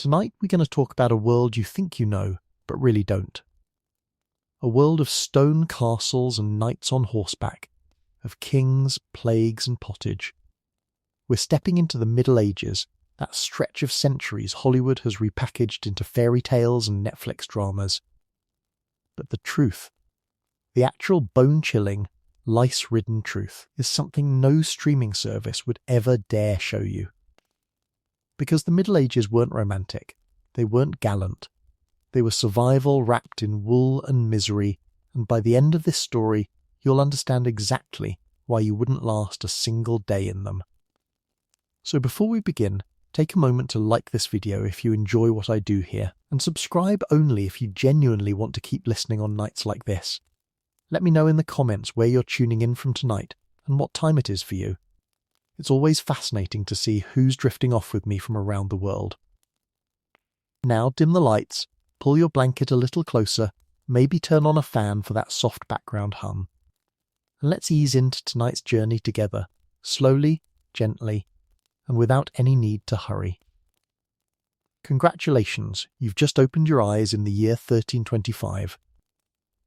Tonight we're going to talk about a world you think you know, but really don't. A world of stone castles and knights on horseback, of kings, plagues and pottage. We're stepping into the Middle Ages, that stretch of centuries Hollywood has repackaged into fairy tales and Netflix dramas. But the truth, the actual bone-chilling, lice-ridden truth, is something no streaming service would ever dare show you. Because the Middle Ages weren't romantic, they weren't gallant, they were survival wrapped in wool and misery, and by the end of this story, you'll understand exactly why you wouldn't last a single day in them. So before we begin, take a moment to like this video if you enjoy what I do here, and subscribe only if you genuinely want to keep listening on nights like this. Let me know in the comments where you're tuning in from tonight, and what time it is for you. It's always fascinating to see who's drifting off with me from around the world. Now dim the lights, pull your blanket a little closer, maybe turn on a fan for that soft background hum. And let's ease into tonight's journey together, slowly, gently, and without any need to hurry. Congratulations, you've just opened your eyes in the year 1325.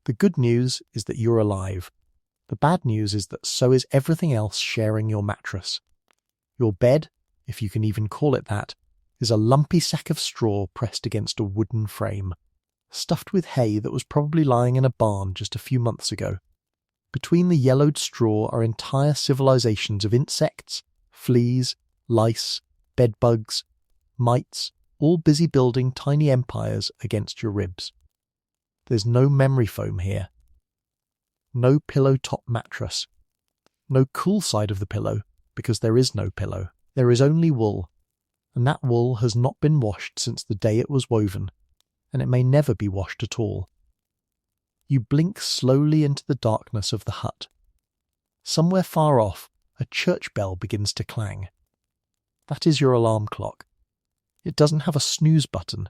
The good news is that you're alive. The bad news is that so is everything else sharing your mattress. Your bed, if you can even call it that, is a lumpy sack of straw pressed against a wooden frame, stuffed with hay that was probably lying in a barn just a few months ago. Between the yellowed straw are entire civilizations of insects, fleas, lice, bedbugs, mites, all busy building tiny empires against your ribs. There's no memory foam here. No pillow-top mattress. No cool side of the pillow, because there is no pillow. There is only wool, and that wool has not been washed since the day it was woven, and it may never be washed at all. You blink slowly into the darkness of the hut. Somewhere far off, a church bell begins to clang. That is your alarm clock. It doesn't have a snooze button.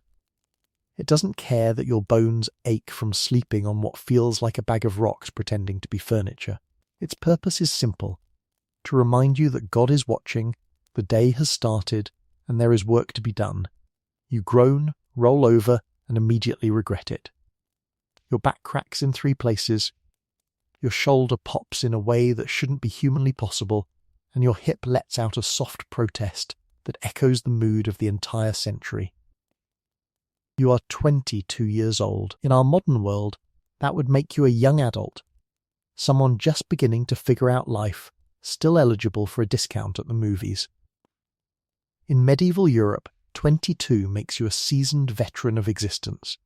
It doesn't care that your bones ache from sleeping on what feels like a bag of rocks pretending to be furniture. Its purpose is simple: to remind you that God is watching, the day has started, and there is work to be done. You groan, roll over, and immediately regret it. Your back cracks in 3 places, your shoulder pops in a way that shouldn't be humanly possible, and your hip lets out a soft protest that echoes the mood of the entire century. You are 22 years old. In our modern world, that would make you a young adult, someone just beginning to figure out life, still eligible for a discount at the movies. In medieval Europe, 22 makes you a seasoned veteran of existence.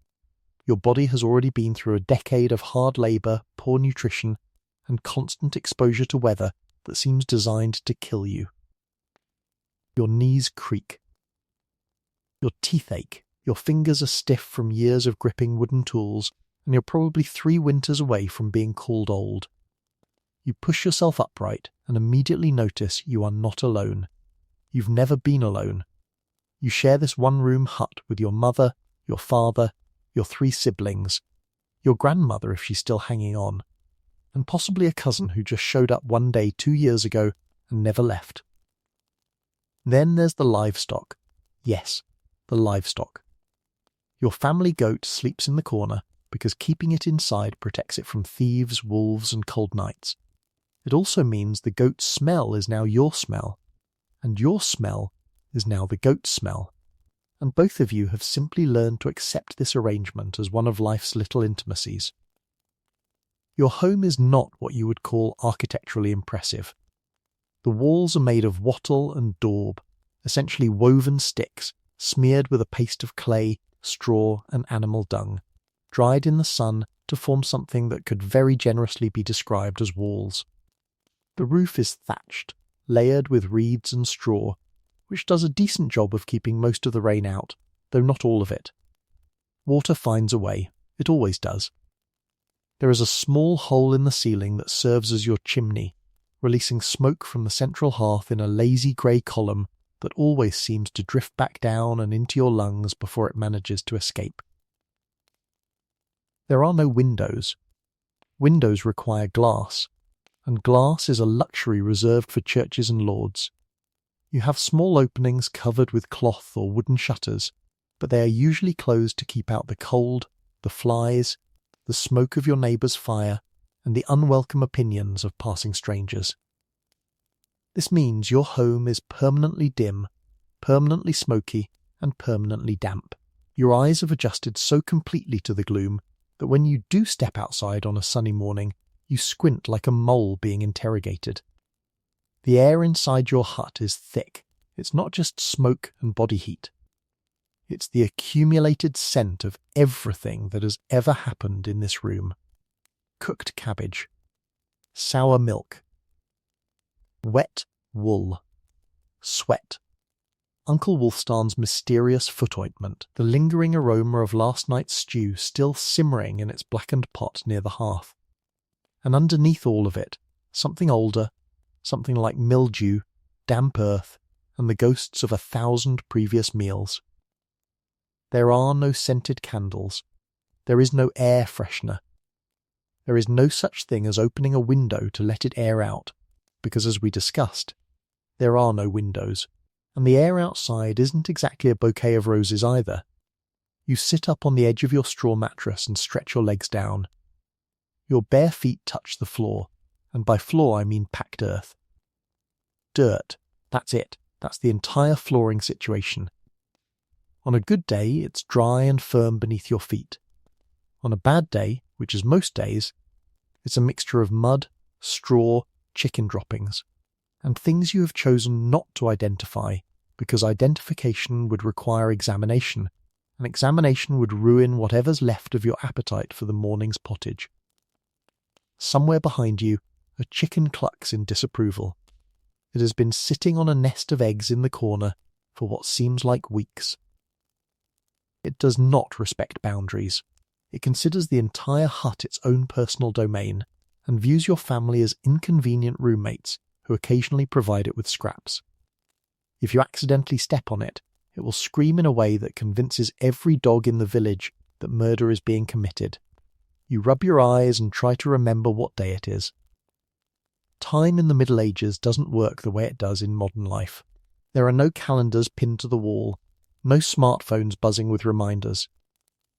Your body has already been through a decade of hard labour, poor nutrition, and constant exposure to weather that seems designed to kill you. Your knees creak. Your teeth ache. Your fingers are stiff from years of gripping wooden tools, and you're probably 3 winters away from being called old. You push yourself upright and immediately notice you are not alone. You've never been alone. You share this one-room hut with your mother, your father, your 3 siblings, your grandmother if she's still hanging on, and possibly a cousin who just showed up one day 2 years ago and never left. Then there's the livestock. Yes, the livestock. Your family goat sleeps in the corner because keeping it inside protects it from thieves, wolves, and cold nights. It also means the goat's smell is now your smell, and your smell is now the goat's smell. And both of you have simply learned to accept this arrangement as one of life's little intimacies. Your home is not what you would call architecturally impressive. The walls are made of wattle and daub, essentially woven sticks, smeared with a paste of clay, straw and animal dung, dried in the sun to form something that could very generously be described as walls. The roof is thatched, layered with reeds and straw, which does a decent job of keeping most of the rain out, though not all of it. Water finds a way, it always does. There is a small hole in the ceiling that serves as your chimney, releasing smoke from the central hearth in a lazy grey column that always seems to drift back down and into your lungs before it manages to escape. There are no windows. Windows require glass, and glass is a luxury reserved for churches and lords. You have small openings covered with cloth or wooden shutters, but they are usually closed to keep out the cold, the flies, the smoke of your neighbour's fire, and the unwelcome opinions of passing strangers. This means your home is permanently dim, permanently smoky, and permanently damp. Your eyes have adjusted so completely to the gloom that when you do step outside on a sunny morning, you squint like a mole being interrogated. The air inside your hut is thick. It's not just smoke and body heat. It's the accumulated scent of everything that has ever happened in this room. Cooked cabbage, sour milk, wet wool, sweat, Uncle Wulfstan's mysterious foot ointment, the lingering aroma of last night's stew still simmering in its blackened pot near the hearth. And underneath all of it, something older, something like mildew, damp earth, and the ghosts of 1,000 previous meals. There are no scented candles. There is no air freshener. There is no such thing as opening a window to let it air out, because as we discussed, there are no windows, and the air outside isn't exactly a bouquet of roses either. You sit up on the edge of your straw mattress and stretch your legs down. Your bare feet touch the floor, and by floor I mean packed earth. Dirt, that's it. That's the entire flooring situation. On a good day, it's dry and firm beneath your feet. On a bad day, which is most days, it's a mixture of mud, straw, chicken droppings, and things you have chosen not to identify because identification would require examination, and examination would ruin whatever's left of your appetite for the morning's pottage. Somewhere behind you, a chicken clucks in disapproval. It has been sitting on a nest of eggs in the corner for what seems like weeks. It does not respect boundaries. It considers the entire hut its own personal domain, and views your family as inconvenient roommates who occasionally provide it with scraps. If you accidentally step on it, it will scream in a way that convinces every dog in the village that murder is being committed. You rub your eyes and try to remember what day it is. Time in the Middle Ages doesn't work the way it does in modern life. There are no calendars pinned to the wall, no smartphones buzzing with reminders.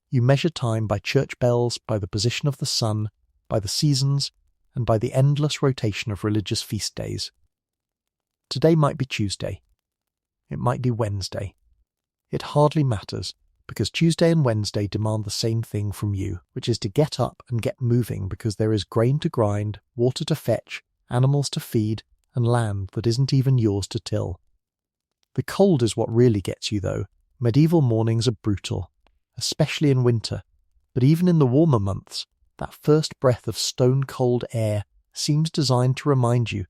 You measure time by church bells, by the position of the sun, by the seasons, and by the endless rotation of religious feast days. Today might be Tuesday. It might be Wednesday. It hardly matters, because Tuesday and Wednesday demand the same thing from you, which is to get up and get moving because there is grain to grind, water to fetch, animals to feed, and land that isn't even yours to till. The cold is what really gets you, though. Medieval mornings are brutal, especially in winter, but even in the warmer months, that first breath of stone-cold air seems designed to remind you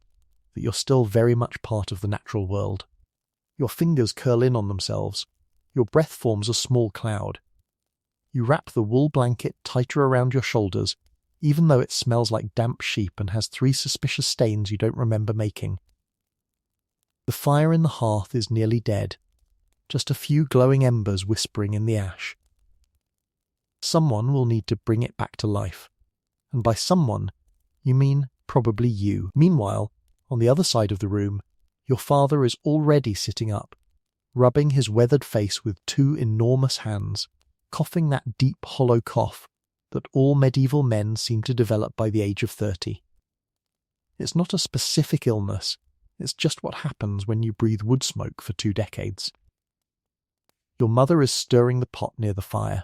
that you're still very much part of the natural world. Your fingers curl in on themselves. Your breath forms a small cloud. You wrap the wool blanket tighter around your shoulders, even though it smells like damp sheep and has 3 suspicious stains you don't remember making. The fire in the hearth is nearly dead, just a few glowing embers whispering in the ash. Someone will need to bring it back to life, and by someone, you mean probably you. Meanwhile, on the other side of the room, your father is already sitting up, rubbing his weathered face with 2 enormous hands, coughing that deep, hollow cough that all medieval men seem to develop by the age of 30. It's not a specific illness, it's just what happens when you breathe wood smoke for 2 decades. Your mother is stirring the pot near the fire,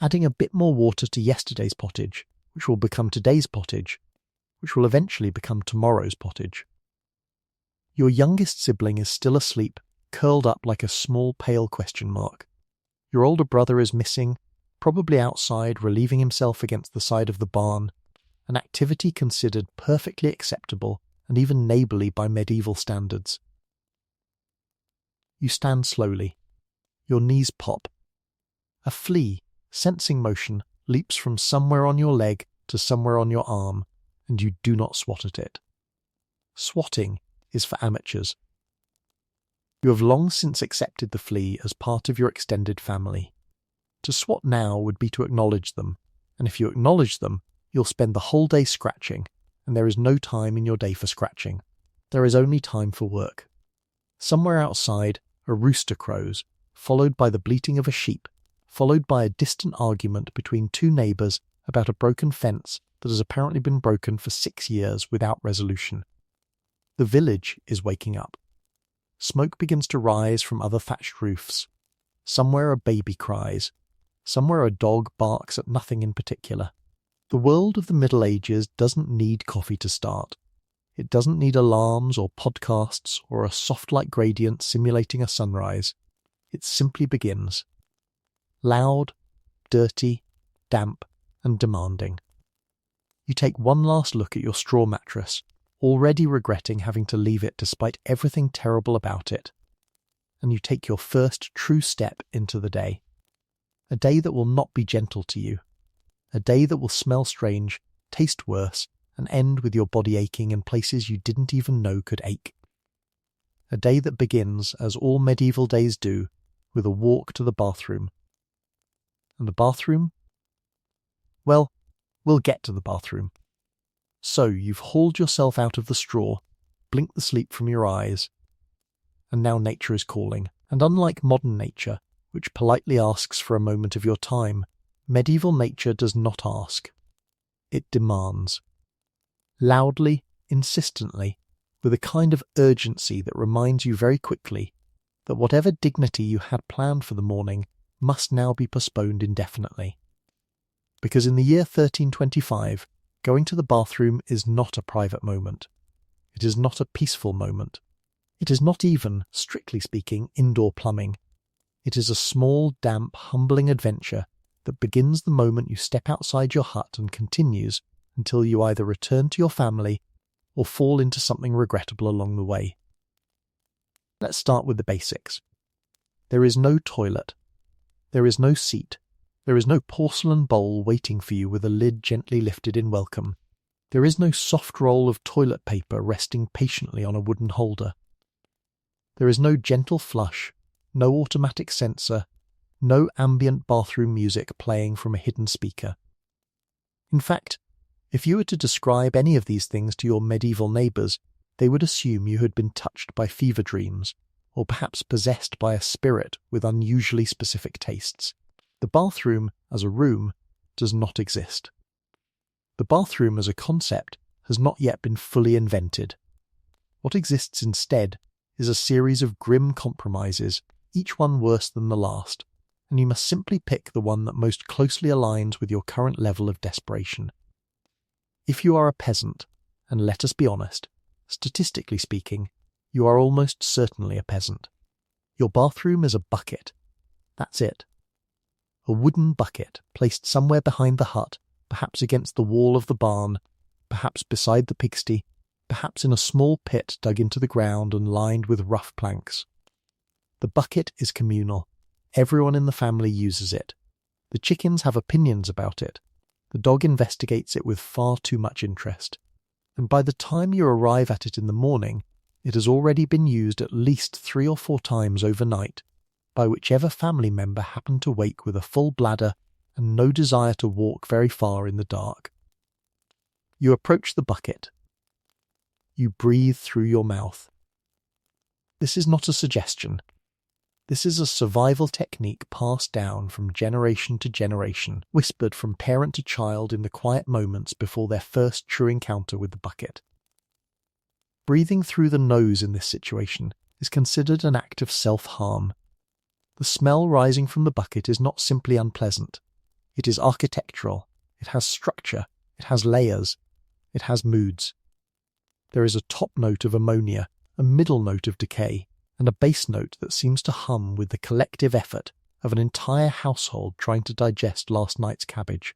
adding a bit more water to yesterday's pottage, which will become today's pottage, which will eventually become tomorrow's pottage. Your youngest sibling is still asleep, curled up like a small pale question mark. Your older brother is missing, probably outside relieving himself against the side of the barn, an activity considered perfectly acceptable and even neighbourly by medieval standards. You stand slowly. Your knees pop. A flea, sensing motion, leaps from somewhere on your leg to somewhere on your arm, and you do not swat at it. Swatting is for amateurs. You have long since accepted the flea as part of your extended family. To swat now would be to acknowledge them, and if you acknowledge them, you'll spend the whole day scratching, and there is no time in your day for scratching. There is only time for work. Somewhere outside, a rooster crows, followed by the bleating of a sheep, followed by a distant argument between two neighbours about a broken fence that has apparently been broken for 6 years without resolution. The village is waking up. Smoke begins to rise from other thatched roofs. Somewhere a baby cries. Somewhere a dog barks at nothing in particular. The world of the Middle Ages doesn't need coffee to start. It doesn't need alarms or podcasts or a soft light gradient simulating a sunrise. It simply begins. Loud, dirty, damp, and demanding. You take one last look at your straw mattress, already regretting having to leave it despite everything terrible about it. And you take your first true step into the day. A day that will not be gentle to you. A day that will smell strange, taste worse, and end with your body aching in places you didn't even know could ache. A day that begins, as all medieval days do, with a walk to the bathroom. And the bathroom? Well, we'll get to the bathroom. So you've hauled yourself out of the straw, blinked the sleep from your eyes, and now nature is calling. And unlike modern nature, which politely asks for a moment of your time, medieval nature does not ask. It demands. Loudly, insistently, with a kind of urgency that reminds you very quickly that whatever dignity you had planned for the morning must now be postponed indefinitely. Because in the year 1325, going to the bathroom is not a private moment. It is not a peaceful moment. It is not even, strictly speaking, indoor plumbing. It is a small, damp, humbling adventure that begins the moment you step outside your hut and continues until you either return to your family or fall into something regrettable along the way. Let's start with the basics. There is no toilet. There is no seat. There is no porcelain bowl waiting for you with a lid gently lifted in welcome. There is no soft roll of toilet paper resting patiently on a wooden holder. There is no gentle flush, no automatic sensor, no ambient bathroom music playing from a hidden speaker. In fact, if you were to describe any of these things to your medieval neighbours, they would assume you had been touched by fever dreams, or perhaps possessed by a spirit with unusually specific tastes. The bathroom, as a room, does not exist. The bathroom as a concept has not yet been fully invented. What exists instead is a series of grim compromises, each one worse than the last, and you must simply pick the one that most closely aligns with your current level of desperation. If you are a peasant, and let us be honest, statistically speaking, you are almost certainly a peasant. Your bathroom is a bucket. That's it. A wooden bucket placed somewhere behind the hut, perhaps against the wall of the barn, perhaps beside the pigsty, perhaps in a small pit dug into the ground and lined with rough planks. The bucket is communal. Everyone in the family uses it. The chickens have opinions about it. The dog investigates it with far too much interest. And by the time you arrive at it in the morning, it has already been used at least 3 or 4 times overnight, by whichever family member happened to wake with a full bladder and no desire to walk very far in the dark. You approach the bucket. You breathe through your mouth. This is not a suggestion. This is a survival technique passed down from generation to generation, whispered from parent to child in the quiet moments before their first true encounter with the bucket. Breathing through the nose in this situation is considered an act of self-harm. The smell rising from the bucket is not simply unpleasant. It is architectural. It has structure. It has layers. It has moods. There is a top note of ammonia, a middle note of decay, and a bass note that seems to hum with the collective effort of an entire household trying to digest last night's cabbage.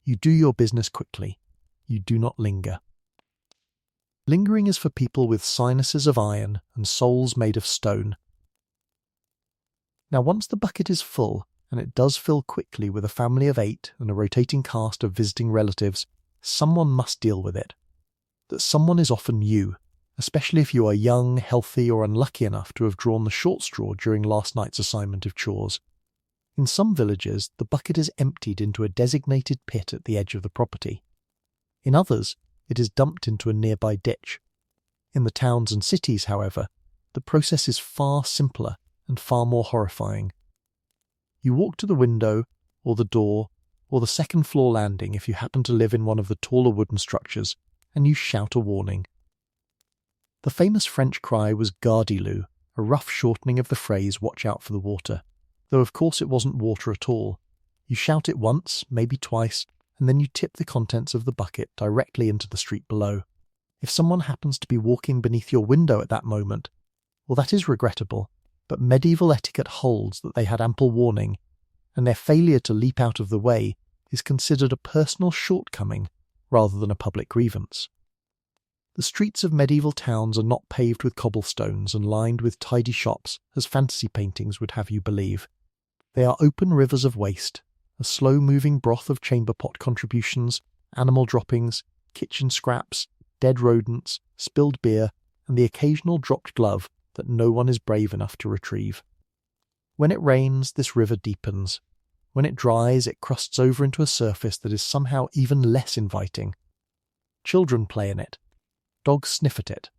You do your business quickly. You do not linger. Lingering is for people with sinuses of iron and souls made of stone. Now, once the bucket is full, and it does fill quickly with a family of 8 and a rotating cast of visiting relatives, someone must deal with it. That someone is often you, especially if you are young, healthy, or unlucky enough to have drawn the short straw during last night's assignment of chores. In some villages, the bucket is emptied into a designated pit at the edge of the property. In others, it is dumped into a nearby ditch. In the towns and cities, however, the process is far simpler and far more horrifying. You walk to the window, or the door, or the second-floor landing if you happen to live in one of the taller wooden structures, and you shout a warning. The famous French cry was Gardez-vous, a rough shortening of the phrase "watch out for the water," though of course it wasn't water at all. You shout it once, maybe twice, and then you tip the contents of the bucket directly into the street below. If someone happens to be walking beneath your window at that moment, well, that is regrettable, but medieval etiquette holds that they had ample warning, and their failure to leap out of the way is considered a personal shortcoming rather than a public grievance. The streets of medieval towns are not paved with cobblestones and lined with tidy shops, as fantasy paintings would have you believe. They are open rivers of waste, a slow-moving broth of chamber pot contributions, animal droppings, kitchen scraps, dead rodents, spilled beer, and the occasional dropped glove that no one is brave enough to retrieve. When it rains, this river deepens. When it dries, it crusts over into a surface that is somehow even less inviting. Children play in it. Dogs sniff at it.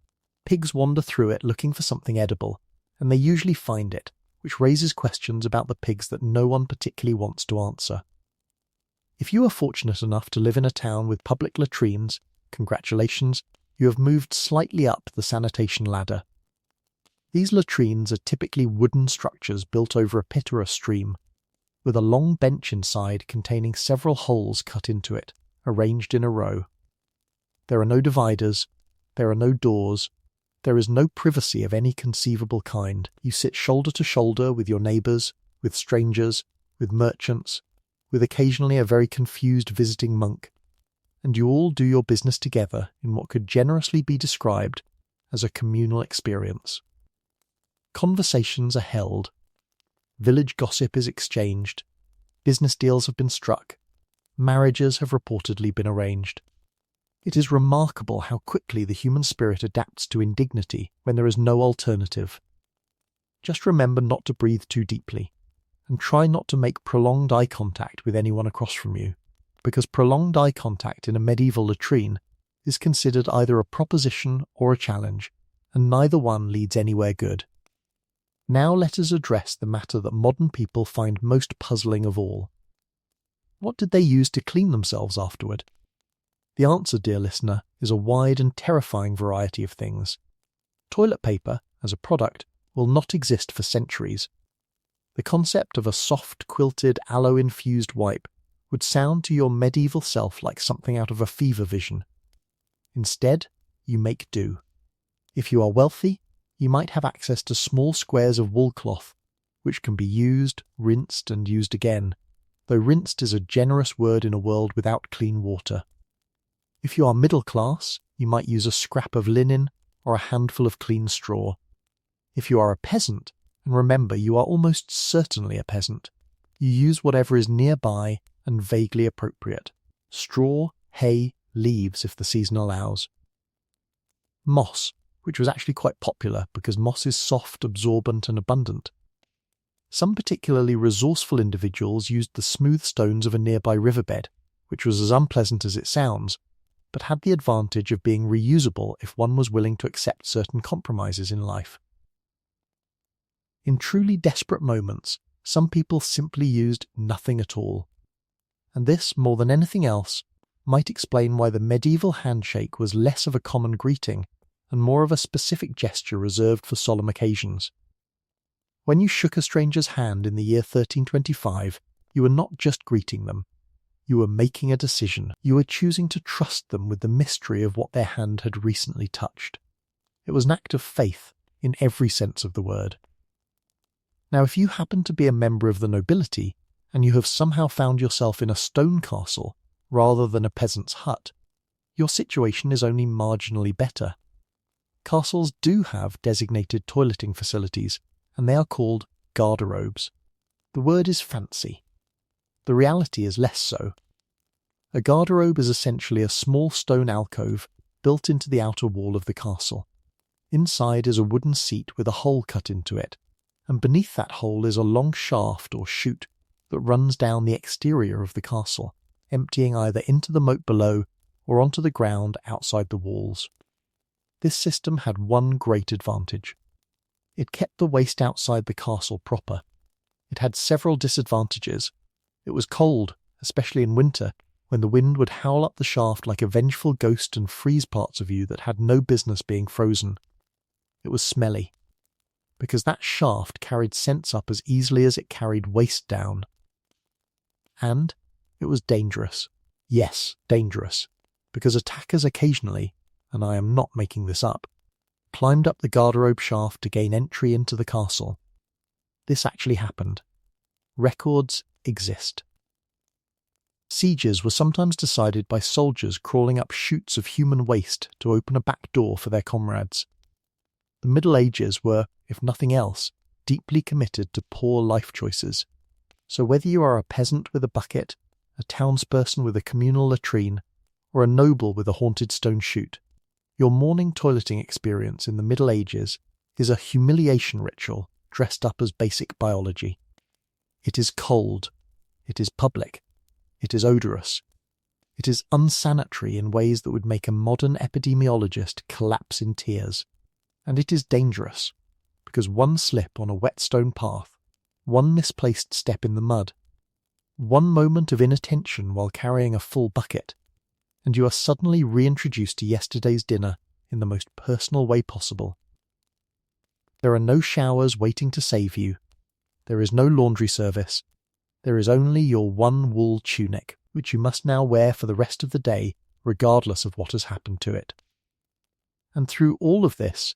Pigs wander through it looking for something edible, and they usually find it, which raises questions about the pigs that no one particularly wants to answer. If you are fortunate enough to live in a town with public latrines, congratulations, you have moved slightly up the sanitation ladder. These latrines are typically wooden structures built over a pit or a stream, with a long bench inside containing several holes cut into it, arranged in a row. There are no dividers, there are no doors, there is no privacy of any conceivable kind. You sit shoulder to shoulder with your neighbours, with strangers, with merchants, with occasionally a very confused visiting monk, and you all do your business together in what could generously be described as a communal experience. Conversations are held. Village gossip is exchanged. Business deals have been struck. Marriages have reportedly been arranged. It is remarkable how quickly the human spirit adapts to indignity when there is no alternative. Just remember not to breathe too deeply, and try not to make prolonged eye contact with anyone across from you, because prolonged eye contact in a medieval latrine is considered either a proposition or a challenge, and neither one leads anywhere good. Now let us address the matter that modern people find most puzzling of all. What did they use to clean themselves afterward? The answer, dear listener, is a wide and terrifying variety of things. Toilet paper, as a product, will not exist for centuries. The concept of a soft, quilted, aloe-infused wipe would sound to your medieval self like something out of a fever vision. Instead, you make do. If you are wealthy, you might have access to small squares of wool cloth, which can be used, rinsed, and used again, though rinsed is a generous word in a world without clean water. If you are middle class, you might use a scrap of linen or a handful of clean straw. If you are a peasant, and remember you are almost certainly a peasant, you use whatever is nearby and vaguely appropriate. Straw, hay, leaves if the season allows. Moss, which was actually quite popular because moss is soft, absorbent, and abundant. Some particularly resourceful individuals used the smooth stones of a nearby riverbed, which was as unpleasant as it sounds, but had the advantage of being reusable if one was willing to accept certain compromises in life. In truly desperate moments, some people simply used nothing at all. And this, more than anything else, might explain why the medieval handshake was less of a common greeting and more of a specific gesture reserved for solemn occasions. When you shook a stranger's hand in the year 1325, you were not just greeting them. You were making a decision. You were choosing to trust them with the mystery of what their hand had recently touched. It was an act of faith, in every sense of the word. Now, if you happen to be a member of the nobility, and you have somehow found yourself in a stone castle rather than a peasant's hut, your situation is only marginally better. Castles do have designated toileting facilities, and they are called garderobes. The word is fancy. The reality is less so. A garderobe is essentially a small stone alcove built into the outer wall of the castle. Inside is a wooden seat with a hole cut into it, and beneath that hole is a long shaft or chute that runs down the exterior of the castle, emptying either into the moat below or onto the ground outside the walls. This system had one great advantage. It kept the waste outside the castle proper. It had several disadvantages. It was cold, especially in winter, when the wind would howl up the shaft like a vengeful ghost and freeze parts of you that had no business being frozen. It was smelly, because that shaft carried scents up as easily as it carried waste down. And it was dangerous. Yes, dangerous, because attackers occasionally, and I am not making this up, climbed up the garderobe shaft to gain entry into the castle. This actually happened. Records exist. Sieges were sometimes decided by soldiers crawling up chutes of human waste to open a back door for their comrades. The Middle Ages were, if nothing else, deeply committed to poor life choices. So whether you are a peasant with a bucket, a townsperson with a communal latrine, or a noble with a haunted stone chute, your morning toileting experience in the Middle Ages is a humiliation ritual dressed up as basic biology. It is cold. It is public. It is odorous. It is unsanitary in ways that would make a modern epidemiologist collapse in tears. And it is dangerous, because one slip on a wet stone path, one misplaced step in the mud, one moment of inattention while carrying a full bucket, and you are suddenly reintroduced to yesterday's dinner in the most personal way possible. There are no showers waiting to save you. There is no laundry service. There is only your one wool tunic, which you must now wear for the rest of the day, regardless of what has happened to it. And through all of this,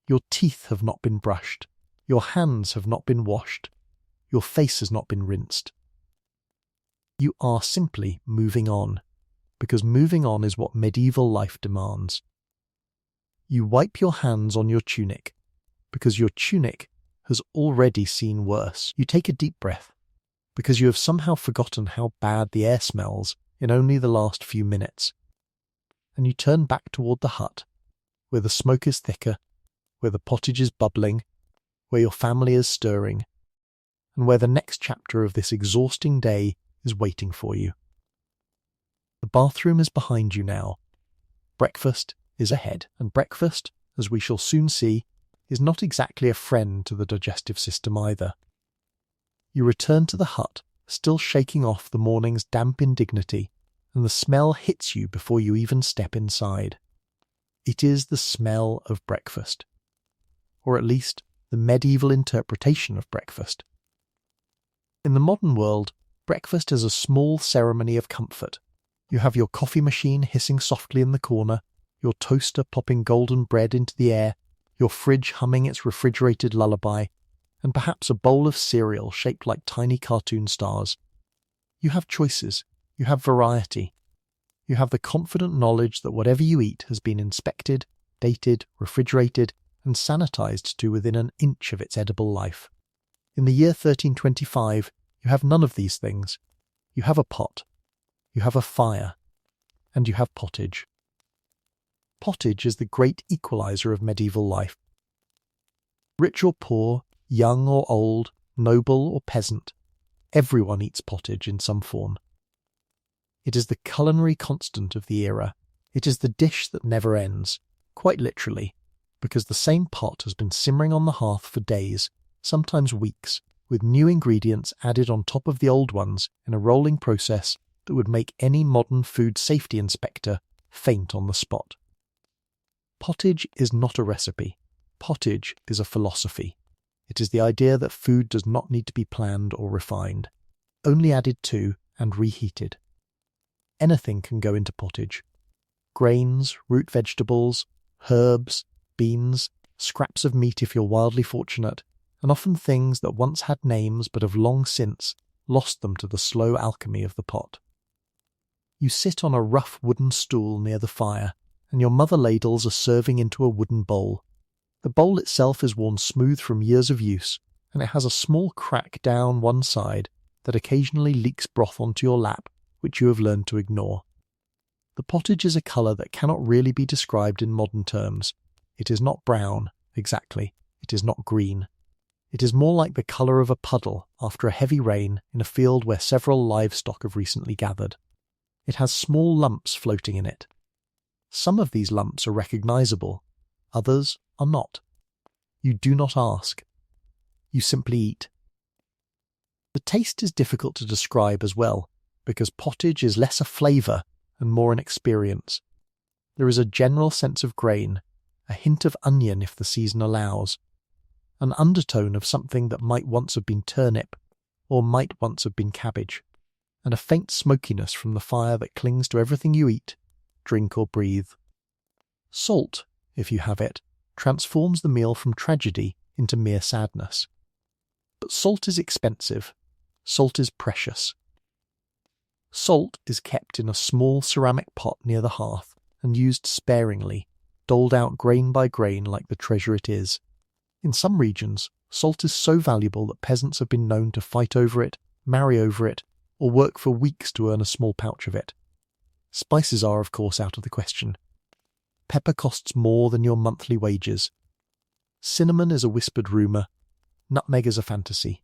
your teeth have not been brushed, your hands have not been washed, your face has not been rinsed. You are simply moving on, because moving on is what medieval life demands. You wipe your hands on your tunic, because your tunic has already seen worse. You take a deep breath, because you have somehow forgotten how bad the air smells in only the last few minutes. And you turn back toward the hut, where the smoke is thicker, where the pottage is bubbling, where your family is stirring, and where the next chapter of this exhausting day is waiting for you. The bathroom is behind you now. Breakfast is ahead, and breakfast, as we shall soon see, is not exactly a friend to the digestive system either. You return to the hut, still shaking off the morning's damp indignity, and the smell hits you before you even step inside. It is the smell of breakfast, or at least the medieval interpretation of breakfast. In the modern world, breakfast is a small ceremony of comfort. You have your coffee machine hissing softly in the corner, your toaster popping golden bread into the air, your fridge humming its refrigerated lullaby, and perhaps a bowl of cereal shaped like tiny cartoon stars. You have choices. You have variety. You have the confident knowledge that whatever you eat has been inspected, dated, refrigerated, and sanitized to within an inch of its edible life. In the year 1325, you have none of these things. You have a pot. You have a fire. And you have pottage. Pottage is the great equalizer of medieval life. Rich or poor, young or old, noble or peasant, everyone eats pottage in some form. It is the culinary constant of the era. It is the dish that never ends, quite literally, because the same pot has been simmering on the hearth for days, sometimes weeks, with new ingredients added on top of the old ones in a rolling process that would make any modern food safety inspector faint on the spot. Pottage is not a recipe. Pottage is a philosophy. It is the idea that food does not need to be planned or refined, only added to and reheated. Anything can go into pottage. Grains, root vegetables, herbs, beans, scraps of meat if you're wildly fortunate, and often things that once had names but have long since lost them to the slow alchemy of the pot. You sit on a rough wooden stool near the fire, and your mother ladles a serving into a wooden bowl. The bowl itself is worn smooth from years of use, and it has a small crack down one side that occasionally leaks broth onto your lap, which you have learned to ignore. The pottage is a colour that cannot really be described in modern terms. It is not brown, exactly. It is not green. It is more like the colour of a puddle after a heavy rain in a field where several livestock have recently gathered. It has small lumps floating in it. Some of these lumps are recognisable, others are not. You do not ask. You simply eat. The taste is difficult to describe as well, because pottage is less a flavour and more an experience. There is a general sense of grain, a hint of onion if the season allows, an undertone of something that might once have been turnip, or might once have been cabbage, and a faint smokiness from the fire that clings to everything you eat, drink or breathe. Salt, if you have it, transforms the meal from tragedy into mere sadness. But salt is expensive. Salt is precious. Salt is kept in a small ceramic pot near the hearth and used sparingly, doled out grain by grain like the treasure it is. In some regions, salt is so valuable that peasants have been known to fight over it, marry over it, or work for weeks to earn a small pouch of it. Spices are, of course, out of the question. Pepper costs more than your monthly wages. Cinnamon is a whispered rumour. Nutmeg is a fantasy.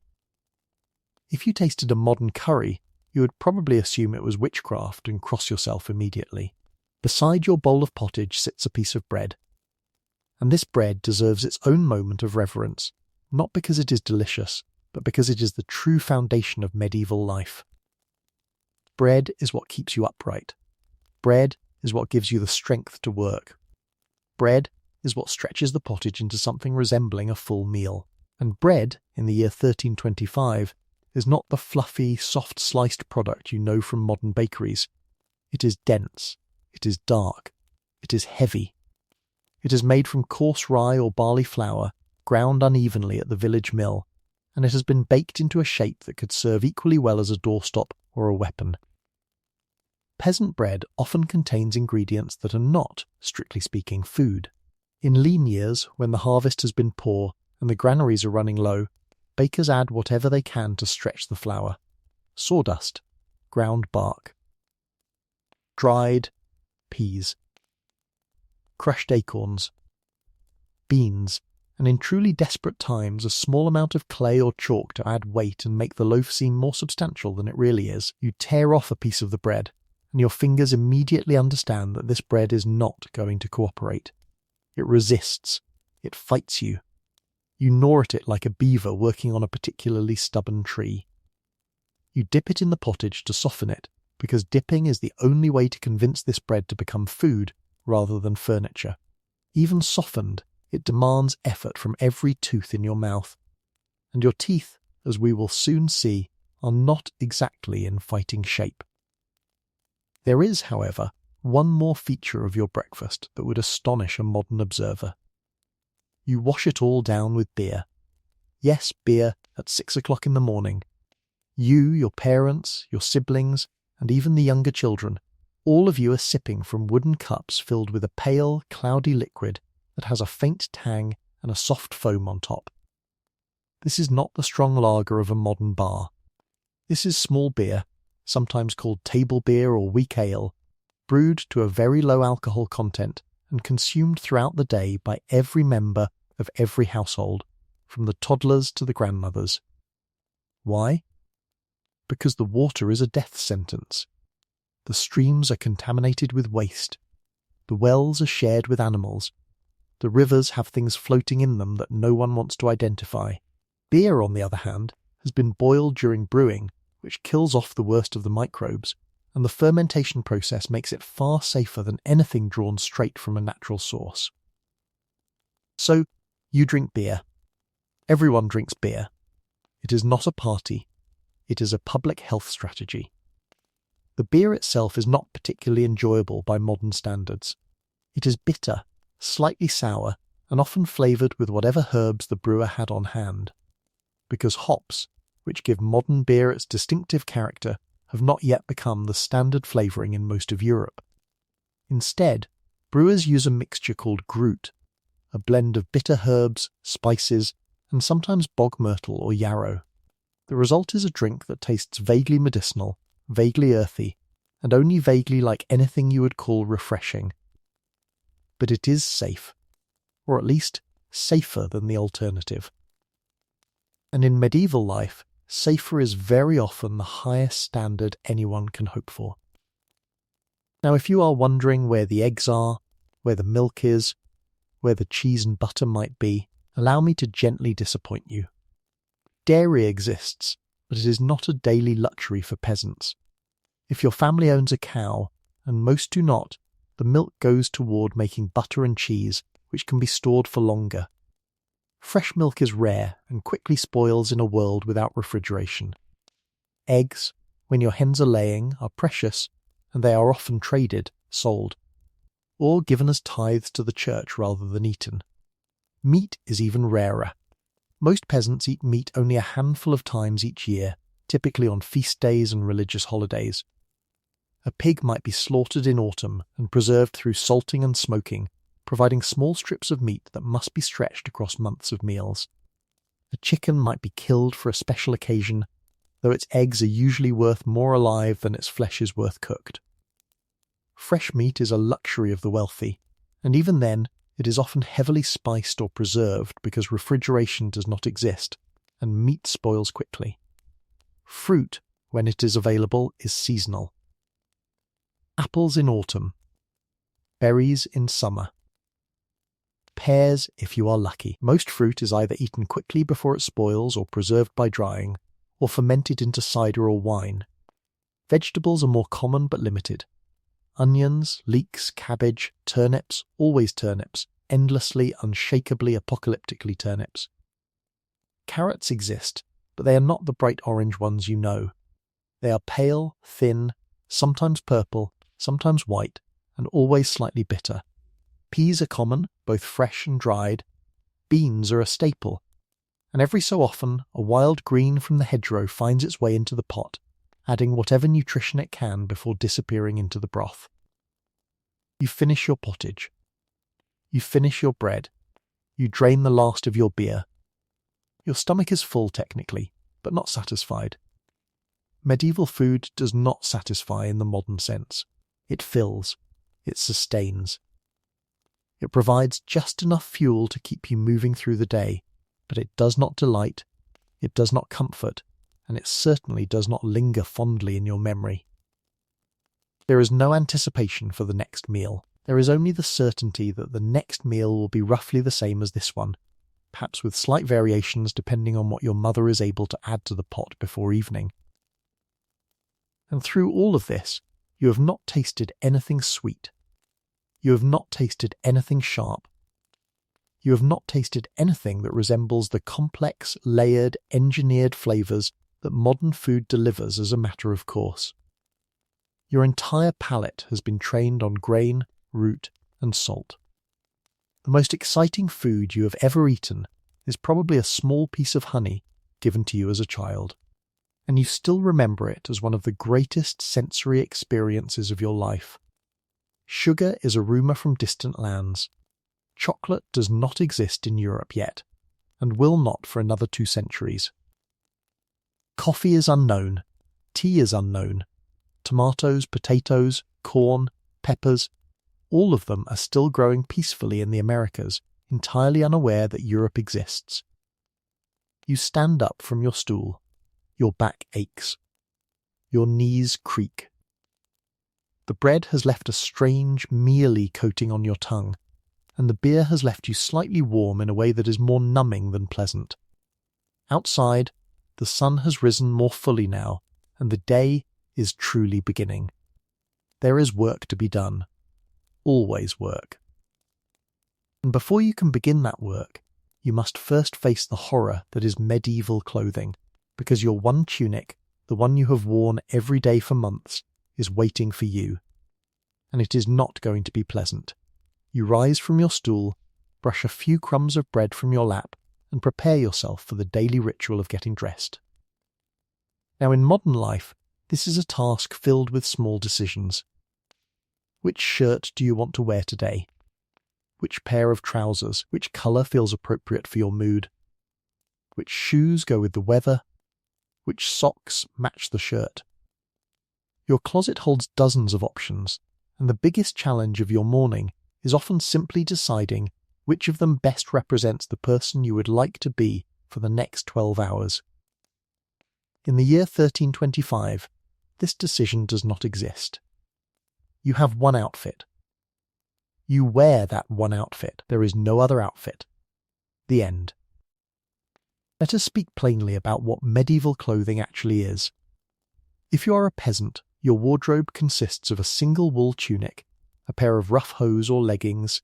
If you tasted a modern curry, you would probably assume it was witchcraft and cross yourself immediately. Beside your bowl of pottage sits a piece of bread. And this bread deserves its own moment of reverence, not because it is delicious, but because it is the true foundation of medieval life. Bread is what keeps you upright. Bread is what gives you the strength to work. Bread is what stretches the pottage into something resembling a full meal. And bread, in the year 1325, is not the fluffy, soft-sliced product you know from modern bakeries. It is dense. It is dark. It is heavy. It is made from coarse rye or barley flour, ground unevenly at the village mill, and it has been baked into a shape that could serve equally well as a doorstop or a weapon. Peasant bread often contains ingredients that are not, strictly speaking, food. In lean years, when the harvest has been poor and the granaries are running low, bakers add whatever they can to stretch the flour. Sawdust, ground bark, dried peas, crushed acorns, beans, and in truly desperate times a small amount of clay or chalk to add weight and make the loaf seem more substantial than it really is. You tear off a piece of the bread, and your fingers immediately understand that this bread is not going to cooperate. It resists. It fights you. You gnaw at it like a beaver working on a particularly stubborn tree. You dip it in the pottage to soften it, because dipping is the only way to convince this bread to become food rather than furniture. Even softened, it demands effort from every tooth in your mouth. And your teeth, as we will soon see, are not exactly in fighting shape. There is, however, one more feature of your breakfast that would astonish a modern observer. You wash it all down with beer. Yes, beer at 6 o'clock in the morning. You, your parents, your siblings, and even the younger children, all of you are sipping from wooden cups filled with a pale, cloudy liquid that has a faint tang and a soft foam on top. This is not the strong lager of a modern bar. This is small beer, sometimes called table beer or weak ale, brewed to a very low alcohol content and consumed throughout the day by every member of every household, from the toddlers to the grandmothers. Why? Because the water is a death sentence. The streams are contaminated with waste. The wells are shared with animals. The rivers have things floating in them that no one wants to identify. Beer, on the other hand, has been boiled during brewing, which kills off the worst of the microbes, and the fermentation process makes it far safer than anything drawn straight from a natural source. So, you drink beer. Everyone drinks beer. It is not a party. It is a public health strategy. The beer itself is not particularly enjoyable by modern standards. It is bitter, slightly sour, and often flavoured with whatever herbs the brewer had on hand. Because hops, which give modern beer its distinctive character, have not yet become the standard flavouring in most of Europe. Instead, brewers use a mixture called Grüt, a blend of bitter herbs, spices, and sometimes bog myrtle or yarrow. The result is a drink that tastes vaguely medicinal, vaguely earthy, and only vaguely like anything you would call refreshing. But it is safe, or at least safer than the alternative. And in medieval life, safer is very often the highest standard anyone can hope for. Now, if you are wondering where the eggs are, where the milk is, where the cheese and butter might be, Allow me to gently disappoint you. Dairy exists, but it is not a daily luxury for peasants. If your family owns a cow, and most do not, the milk goes toward making butter and cheese, which can be stored for longer. Fresh milk is rare and quickly spoils in a world without refrigeration. Eggs, when your hens are laying, are precious, and they are often traded, sold, or given as tithes to the church rather than eaten. Meat is even rarer. Most peasants eat meat only a handful of times each year, typically on feast days and religious holidays. A pig might be slaughtered in autumn and preserved through salting and smoking, providing small strips of meat that must be stretched across months of meals. A chicken might be killed for a special occasion, though its eggs are usually worth more alive than its flesh is worth cooked. Fresh meat is a luxury of the wealthy, and even then, it is often heavily spiced or preserved because refrigeration does not exist, and meat spoils quickly. Fruit, when it is available, is seasonal. Apples in autumn. Berries in summer. Pears if you are lucky. Most fruit is either eaten quickly before it spoils or preserved by drying, or fermented into cider or wine. Vegetables are more common but limited. Onions, leeks, cabbage, turnips, always turnips, endlessly, unshakably, apocalyptically turnips. Carrots exist, but they are not the bright orange ones you know. They are pale, thin, sometimes purple, sometimes white, and always slightly bitter. Peas are common, both fresh and dried. Beans are a staple, and every so often a wild green from the hedgerow finds its way into the pot, adding whatever nutrition it can before disappearing into the broth. You finish your pottage. You finish your bread. You drain the last of your beer. Your stomach is full technically, but not satisfied. Medieval food does not satisfy in the modern sense. It fills. It sustains. It provides just enough fuel to keep you moving through the day, but it does not delight, it does not comfort, and it certainly does not linger fondly in your memory. There is no anticipation for the next meal. There is only the certainty that the next meal will be roughly the same as this one, perhaps with slight variations depending on what your mother is able to add to the pot before evening. And through all of this, you have not tasted anything sweet. You have not tasted anything sharp. You have not tasted anything that resembles the complex, layered, engineered flavours that modern food delivers as a matter of course. Your entire palate has been trained on grain, root, and salt. The most exciting food you have ever eaten is probably a small piece of honey given to you as a child, and you still remember it as one of the greatest sensory experiences of your life. Sugar is a rumour from distant lands. Chocolate does not exist in Europe yet, and will not for another 2 centuries. Coffee is unknown. Tea is unknown. Tomatoes, potatoes, corn, peppers, all of them are still growing peacefully in the Americas, entirely unaware that Europe exists. You stand up from your stool. Your back aches. Your knees creak. The bread has left a strange, mealy coating on your tongue, and the beer has left you slightly warm in a way that is more numbing than pleasant. Outside, the sun has risen more fully now, and the day is truly beginning. There is work to be done. Always work. And before you can begin that work, you must first face the horror that is medieval clothing, because your one tunic, the one you have worn every day for months, is waiting for you. And it is not going to be pleasant. You rise from your stool, brush a few crumbs of bread from your lap, and prepare yourself for the daily ritual of getting dressed. Now in modern life, this is a task filled with small decisions. Which shirt do you want to wear today? Which pair of trousers? Which colour feels appropriate for your mood? Which shoes go with the weather? Which socks match the shirt? Your closet holds dozens of options, and the biggest challenge of your morning is often simply deciding which of them best represents the person you would like to be for the next 12 hours. In the year 1325, this decision does not exist. You have one outfit. You wear that one outfit. There is no other outfit. The end. Let us speak plainly about what medieval clothing actually is. If you are a peasant, your wardrobe consists of a single wool tunic, a pair of rough hose or leggings,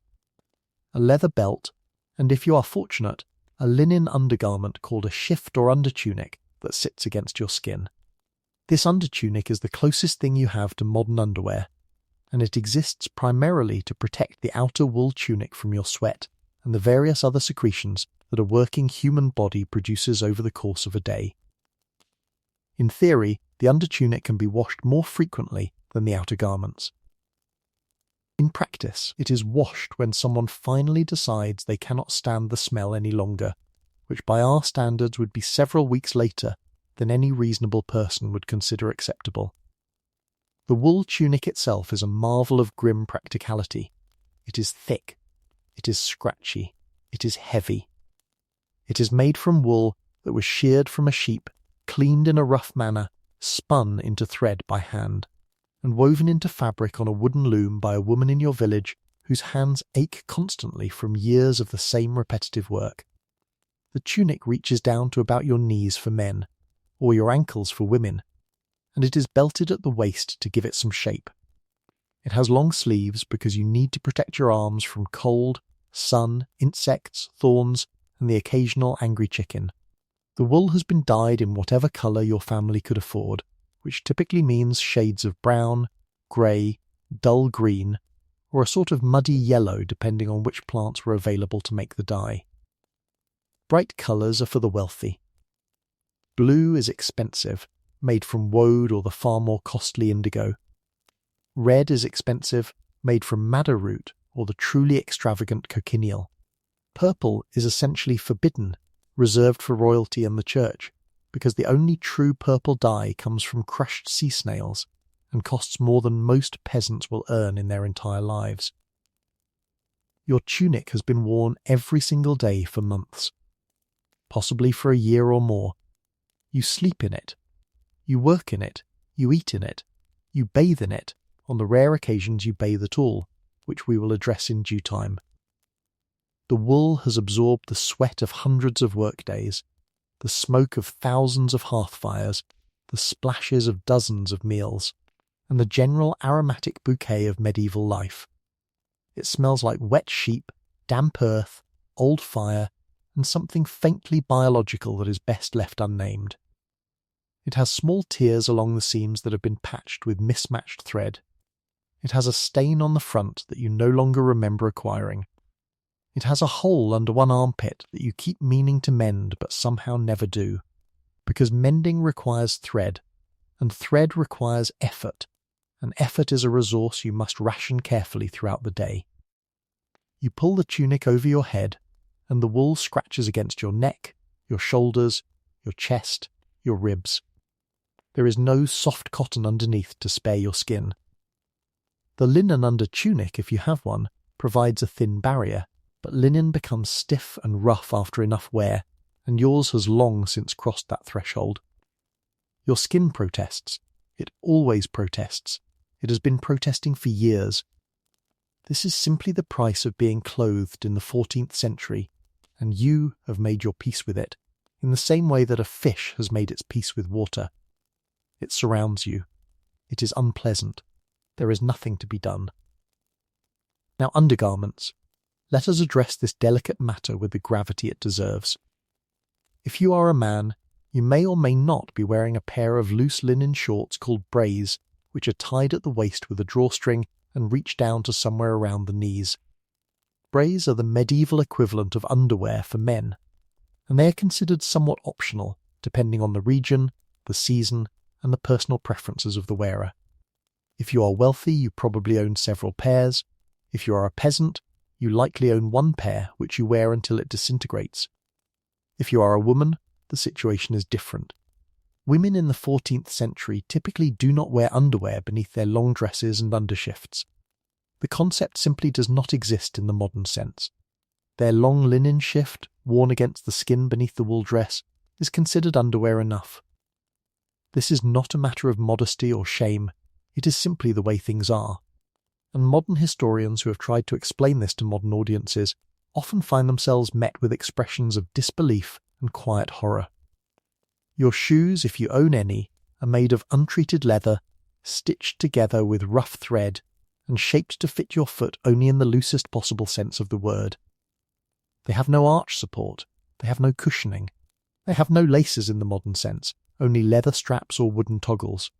a leather belt, and if you are fortunate, a linen undergarment called a shift or undertunic that sits against your skin. This undertunic is the closest thing you have to modern underwear, and it exists primarily to protect the outer wool tunic from your sweat and the various other secretions that a working human body produces over the course of a day. In theory, the undertunic can be washed more frequently than the outer garments. In practice, it is washed when someone finally decides they cannot stand the smell any longer, which by our standards would be several weeks later than any reasonable person would consider acceptable. The wool tunic itself is a marvel of grim practicality. It is thick. It is scratchy. It is heavy. It is made from wool that was sheared from a sheep, cleaned in a rough manner, spun into thread by hand, and woven into fabric on a wooden loom by a woman in your village whose hands ache constantly from years of the same repetitive work. The tunic reaches down to about your knees for men, or your ankles for women, and it is belted at the waist to give it some shape. It has long sleeves because you need to protect your arms from cold, sun, insects, thorns, and the occasional angry chicken. The wool has been dyed in whatever colour your family could afford, which typically means shades of brown, grey, dull green, or a sort of muddy yellow depending on which plants were available to make the dye. Bright colours are for the wealthy. Blue is expensive, made from woad or the far more costly indigo. Red is expensive, made from madder root or the truly extravagant cochineal. Purple is essentially forbidden, reserved for royalty and the church, because the only true purple dye comes from crushed sea snails and costs more than most peasants will earn in their entire lives. Your tunic has been worn every single day for months, possibly for a year or more. You sleep in it. You work in it. You eat in it. You bathe in it, on the rare occasions you bathe at all, which we will address in due time. The wool has absorbed the sweat of hundreds of workdays, the smoke of thousands of hearth fires, the splashes of dozens of meals, and the general aromatic bouquet of medieval life. It smells like wet sheep, damp earth, old fire, and something faintly biological that is best left unnamed. It has small tears along the seams that have been patched with mismatched thread. It has a stain on the front that you no longer remember acquiring. It has a hole under one armpit that you keep meaning to mend but somehow never do, because mending requires thread, and thread requires effort, and effort is a resource you must ration carefully throughout the day. You pull the tunic over your head, and the wool scratches against your neck, your shoulders, your chest, your ribs. There is no soft cotton underneath to spare your skin. The linen under tunic, if you have one, provides a thin barrier, but linen becomes stiff and rough after enough wear, and yours has long since crossed that threshold. Your skin protests. It always protests. It has been protesting for years. This is simply the price of being clothed in the 14th century, and you have made your peace with it, in the same way that a fish has made its peace with water. It surrounds you. It is unpleasant. There is nothing to be done. Now, undergarments. Let us address this delicate matter with the gravity it deserves. If you are a man, you may or may not be wearing a pair of loose linen shorts called brays, which are tied at the waist with a drawstring and reach down to somewhere around the knees. Brays are the medieval equivalent of underwear for men, and they are considered somewhat optional, depending on the region, the season, and the personal preferences of the wearer. If you are wealthy, you probably own several pairs. If you are a peasant, you likely own one pair, which you wear until it disintegrates. If you are a woman, the situation is different. Women in the 14th century typically do not wear underwear beneath their long dresses and undershifts. The concept simply does not exist in the modern sense. Their long linen shift, worn against the skin beneath the wool dress, is considered underwear enough. This is not a matter of modesty or shame, it is simply the way things are. And modern historians who have tried to explain this to modern audiences often find themselves met with expressions of disbelief and quiet horror. Your shoes, if you own any, are made of untreated leather, stitched together with rough thread, and shaped to fit your foot only in the loosest possible sense of the word. They have no arch support, they have no cushioning, they have no laces in the modern sense, only leather straps or wooden toggles.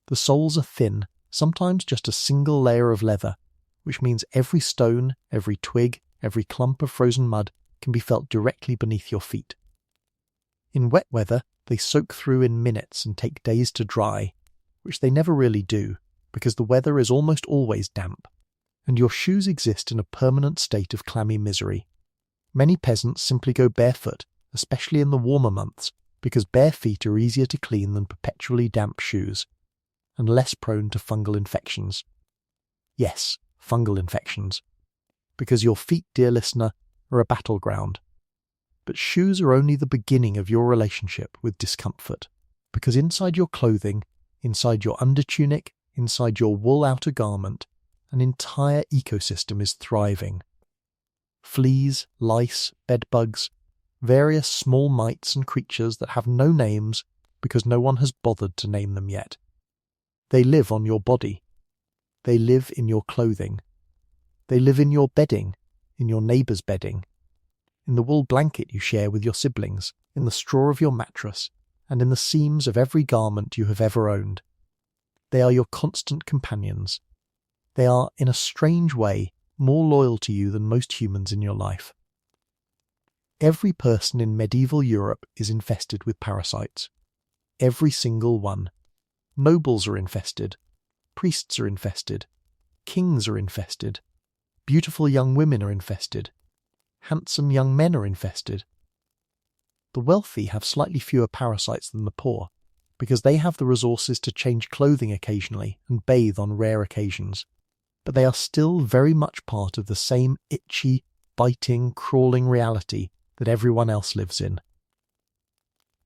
The soles are thin, sometimes just a single layer of leather, which means every stone, every twig, every clump of frozen mud can be felt directly beneath your feet. In wet weather, they soak through in minutes and take days to dry, which they never really do, because the weather is almost always damp, and your shoes exist in a permanent state of clammy misery. Many peasants simply go barefoot, especially in the warmer months, because bare feet are easier to clean than perpetually damp shoes, and less prone to fungal infections. Yes, fungal infections. Because your feet, dear listener, are a battleground. But shoes are only the beginning of your relationship with discomfort, because inside your clothing, inside your undertunic, inside your wool outer garment, an entire ecosystem is thriving. Fleas, lice, bedbugs, various small mites and creatures that have no names because no one has bothered to name them yet. They live on your body. They live in your clothing. They live in your bedding, in your neighbour's bedding, in the wool blanket you share with your siblings, in the straw of your mattress, and in the seams of every garment you have ever owned. They are your constant companions. They are, in a strange way, more loyal to you than most humans in your life. Every person in medieval Europe is infested with parasites. Every single one. Nobles are infested. Priests are infested. Kings are infested. Beautiful young women are infested. Handsome young men are infested. The wealthy have slightly fewer parasites than the poor, because they have the resources to change clothing occasionally and bathe on rare occasions. But they are still very much part of the same itchy, biting, crawling reality that everyone else lives in.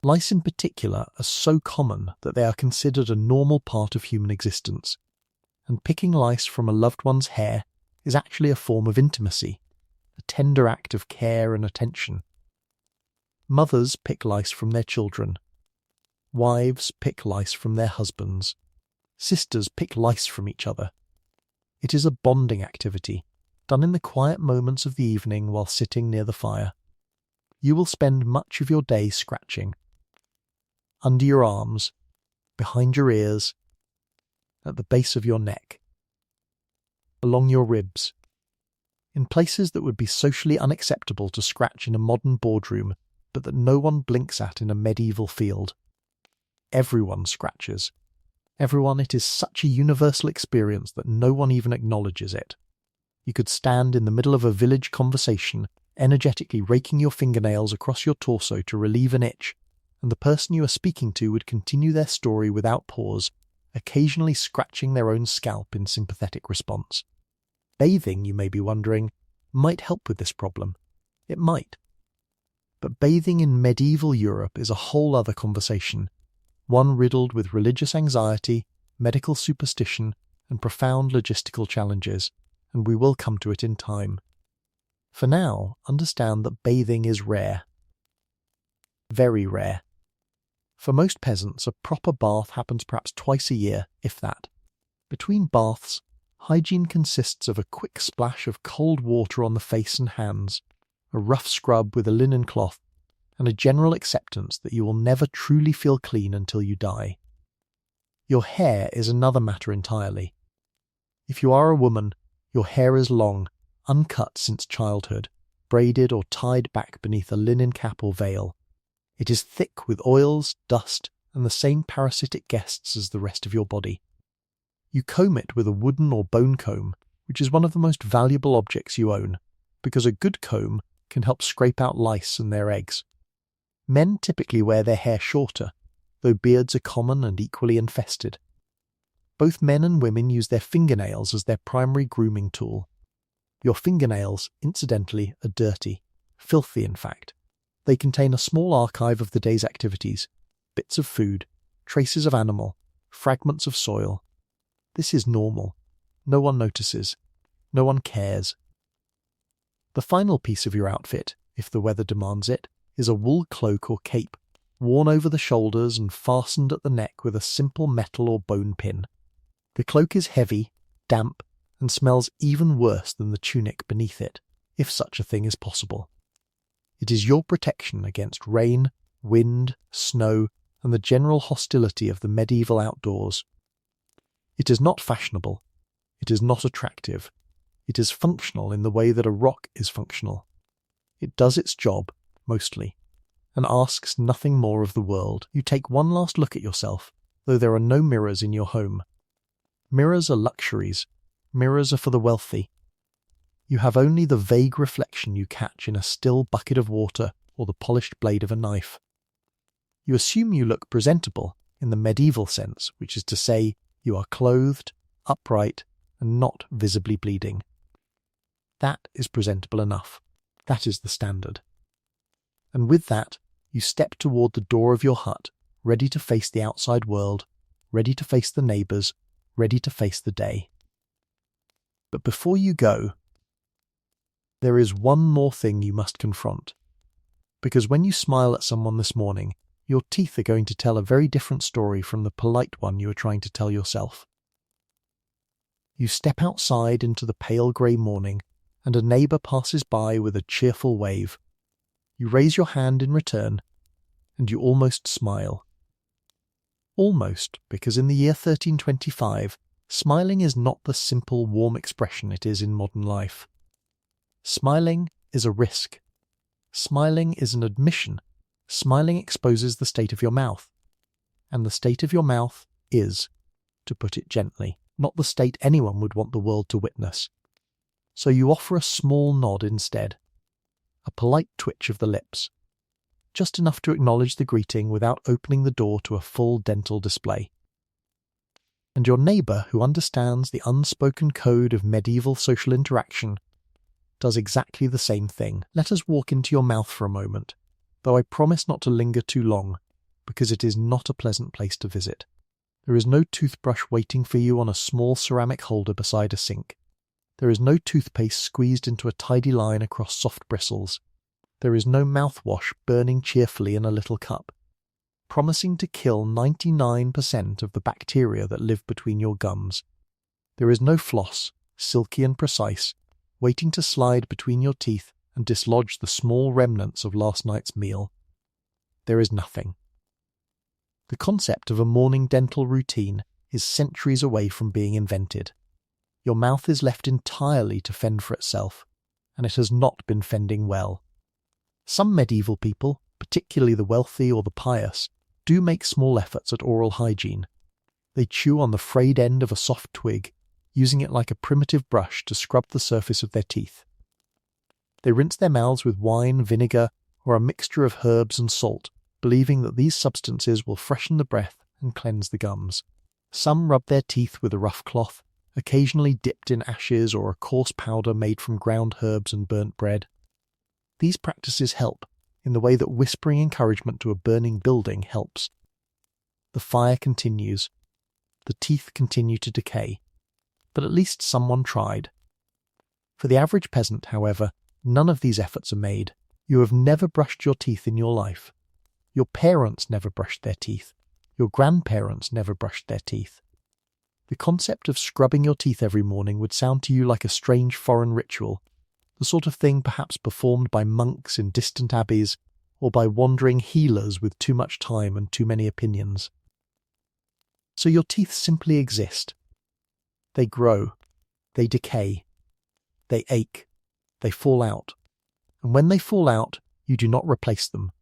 Lice in particular are so common that they are considered a normal part of human existence, and picking lice from a loved one's hair is actually a form of intimacy, a tender act of care and attention. Mothers pick lice from their children. Wives pick lice from their husbands. Sisters pick lice from each other. It is a bonding activity, done in the quiet moments of the evening while sitting near the fire. You will spend much of your day scratching. Under your arms, behind your ears, at the base of your neck, along your ribs, in places that would be socially unacceptable to scratch in a modern boardroom, but that no one blinks at in a medieval field. Everyone scratches. Everyone, it is such a universal experience that no one even acknowledges it. You could stand in the middle of a village conversation, energetically raking your fingernails across your torso to relieve an itch, and the person you are speaking to would continue their story without pause, occasionally scratching their own scalp in sympathetic response. Bathing, you may be wondering, might help with this problem. It might. But bathing in medieval Europe is a whole other conversation, one riddled with religious anxiety, medical superstition, and profound logistical challenges, and we will come to it in time. For now, understand that bathing is rare. Very rare. For most peasants, a proper bath happens perhaps twice a year, if that. Between baths, hygiene consists of a quick splash of cold water on the face and hands, a rough scrub with a linen cloth, and a general acceptance that you will never truly feel clean until you die. Your hair is another matter entirely. If you are a woman, your hair is long, uncut since childhood, braided or tied back beneath a linen cap or veil. It is thick with oils, dust, and the same parasitic guests as the rest of your body. You comb it with a wooden or bone comb, which is one of the most valuable objects you own, because a good comb can help scrape out lice and their eggs. Men typically wear their hair shorter, though beards are common and equally infested. Both men and women use their fingernails as their primary grooming tool. Your fingernails, incidentally, are dirty, filthy in fact. They contain a small archive of the day's activities, bits of food, traces of animal, fragments of soil. This is normal. No one notices. No one cares. The final piece of your outfit, if the weather demands it, is a wool cloak or cape, worn over the shoulders and fastened at the neck with a simple metal or bone pin. The cloak is heavy, damp, and smells even worse than the tunic beneath it, if such a thing is possible. It is your protection against rain, wind, snow, and the general hostility of the medieval outdoors. It is not fashionable. It is not attractive. It is functional in the way that a rock is functional. It does its job, mostly, and asks nothing more of the world. You take one last look at yourself, though there are no mirrors in your home. Mirrors are luxuries. Mirrors are for the wealthy. You have only the vague reflection you catch in a still bucket of water or the polished blade of a knife. You assume you look presentable in the medieval sense, which is to say, you are clothed, upright, and not visibly bleeding. That is presentable enough. That is the standard. And with that, you step toward the door of your hut, ready to face the outside world, ready to face the neighbours, ready to face the day. But before you go, there is one more thing you must confront. Because when you smile at someone this morning, your teeth are going to tell a very different story from the polite one you are trying to tell yourself. You step outside into the pale grey morning, and a neighbour passes by with a cheerful wave. You raise your hand in return, and you almost smile. Almost, because in the year 1325, smiling is not the simple, warm expression it is in modern life. Smiling is a risk. Smiling is an admission. Smiling exposes the state of your mouth. And the state of your mouth is, to put it gently, not the state anyone would want the world to witness. So you offer a small nod instead. A polite twitch of the lips. Just enough to acknowledge the greeting without opening the door to a full dental display. And your neighbour, who understands the unspoken code of medieval social interaction, does exactly the same thing. Let us walk into your mouth for a moment, though I promise not to linger too long, because it is not a pleasant place to visit. There is no toothbrush waiting for you on a small ceramic holder beside a sink. There is no toothpaste squeezed into a tidy line across soft bristles. There is no mouthwash burning cheerfully in a little cup, promising to kill 99% of the bacteria that live between your gums. There is no floss, silky and precise, waiting to slide between your teeth and dislodge the small remnants of last night's meal. There is nothing. The concept of a morning dental routine is centuries away from being invented. Your mouth is left entirely to fend for itself, and it has not been fending well. Some medieval people, particularly the wealthy or the pious, do make small efforts at oral hygiene. They chew on the frayed end of a soft twig, using it like a primitive brush to scrub the surface of their teeth. They rinse their mouths with wine, vinegar, or a mixture of herbs and salt, believing that these substances will freshen the breath and cleanse the gums. Some rub their teeth with a rough cloth, occasionally dipped in ashes or a coarse powder made from ground herbs and burnt bread. These practices help, in the way that whispering encouragement to a burning building helps. The fire continues. The teeth continue to decay. But at least someone tried. For the average peasant, however, none of these efforts are made. You have never brushed your teeth in your life. Your parents never brushed their teeth. Your grandparents never brushed their teeth. The concept of scrubbing your teeth every morning would sound to you like a strange foreign ritual, the sort of thing perhaps performed by monks in distant abbeys or by wandering healers with too much time and too many opinions. So your teeth simply exist. They grow, they decay, they ache, they fall out. And when they fall out, you do not replace them,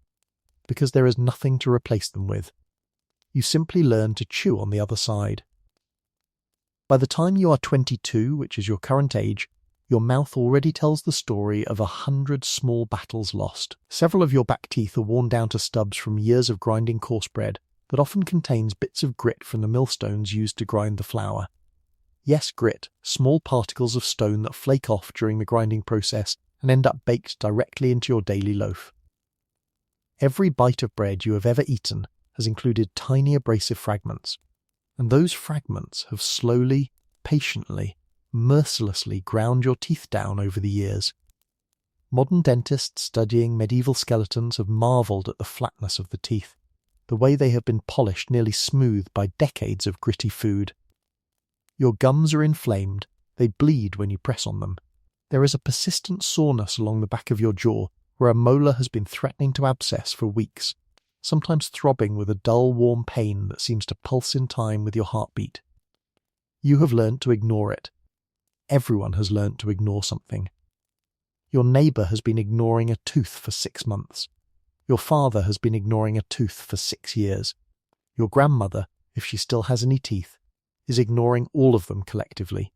because there is nothing to replace them with. You simply learn to chew on the other side. By the time you are 22, which is your current age, your mouth already tells the story of 100 small battles lost. Several of your back teeth are worn down to stubs from years of grinding coarse bread that often contains bits of grit from the millstones used to grind the flour. Yes, grit, small particles of stone that flake off during the grinding process and end up baked directly into your daily loaf. Every bite of bread you have ever eaten has included tiny abrasive fragments, and those fragments have slowly, patiently, mercilessly ground your teeth down over the years. Modern dentists studying medieval skeletons have marvelled at the flatness of the teeth, the way they have been polished nearly smooth by decades of gritty food. Your gums are inflamed, they bleed when you press on them. There is a persistent soreness along the back of your jaw where a molar has been threatening to abscess for weeks, sometimes throbbing with a dull, warm pain that seems to pulse in time with your heartbeat. You have learned to ignore it. Everyone has learned to ignore something. Your neighbour has been ignoring a tooth for 6 months. Your father has been ignoring a tooth for 6 years. Your grandmother, if she still has any teeth, is ignoring all of them collectively.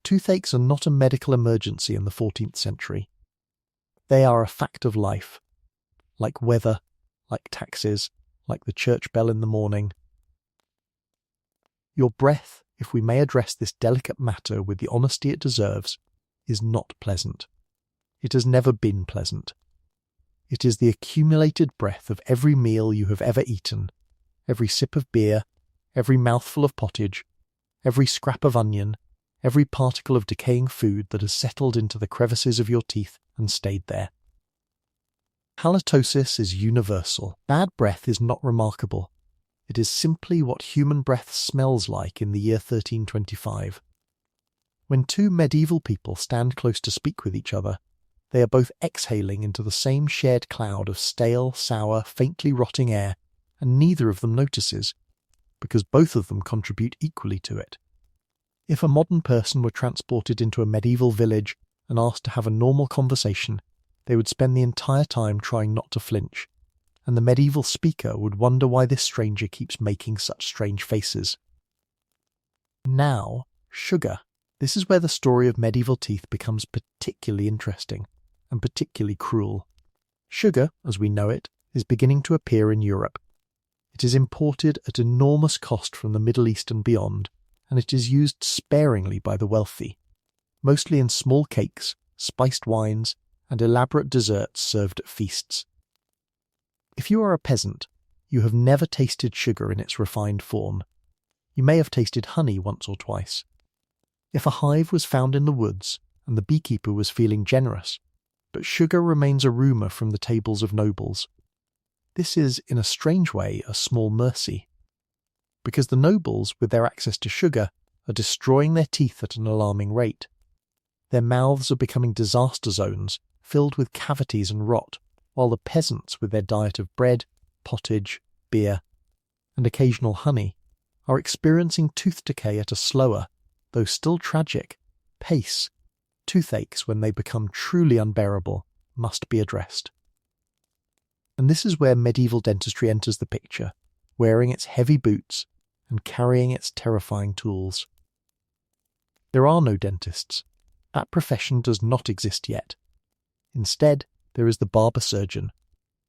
Toothaches are not a medical emergency in the 14th century. They are a fact of life, like weather, like taxes, like the church bell in the morning. Your breath, if we may address this delicate matter with the honesty it deserves, is not pleasant. It has never been pleasant. It is the accumulated breath of every meal you have ever eaten, every sip of beer, every mouthful of pottage, every scrap of onion, every particle of decaying food that has settled into the crevices of your teeth and stayed there. Halitosis is universal. Bad breath is not remarkable. It is simply what human breath smells like in the year 1325. When two medieval people stand close to speak with each other, they are both exhaling into the same shared cloud of stale, sour, faintly rotting air, and neither of them notices, because both of them contribute equally to it. If a modern person were transported into a medieval village and asked to have a normal conversation, they would spend the entire time trying not to flinch, and the medieval speaker would wonder why this stranger keeps making such strange faces. Now, sugar. This is where the story of medieval teeth becomes particularly interesting and particularly cruel. Sugar, as we know it, is beginning to appear in Europe. It is imported at enormous cost from the Middle East and beyond, and it is used sparingly by the wealthy, mostly in small cakes, spiced wines, and elaborate desserts served at feasts. If you are a peasant, you have never tasted sugar in its refined form. You may have tasted honey once or twice. If a hive was found in the woods, and the beekeeper was feeling generous, but sugar remains a rumour from the tables of nobles. This is, in a strange way, a small mercy, because the nobles, with their access to sugar, are destroying their teeth at an alarming rate. Their mouths are becoming disaster zones, filled with cavities and rot, while the peasants, with their diet of bread, pottage, beer, and occasional honey, are experiencing tooth decay at a slower, though still tragic, pace. Toothaches, when they become truly unbearable, must be addressed. And this is where medieval dentistry enters the picture, wearing its heavy boots and carrying its terrifying tools. There are no dentists. That profession does not exist yet. Instead, there is the barber surgeon.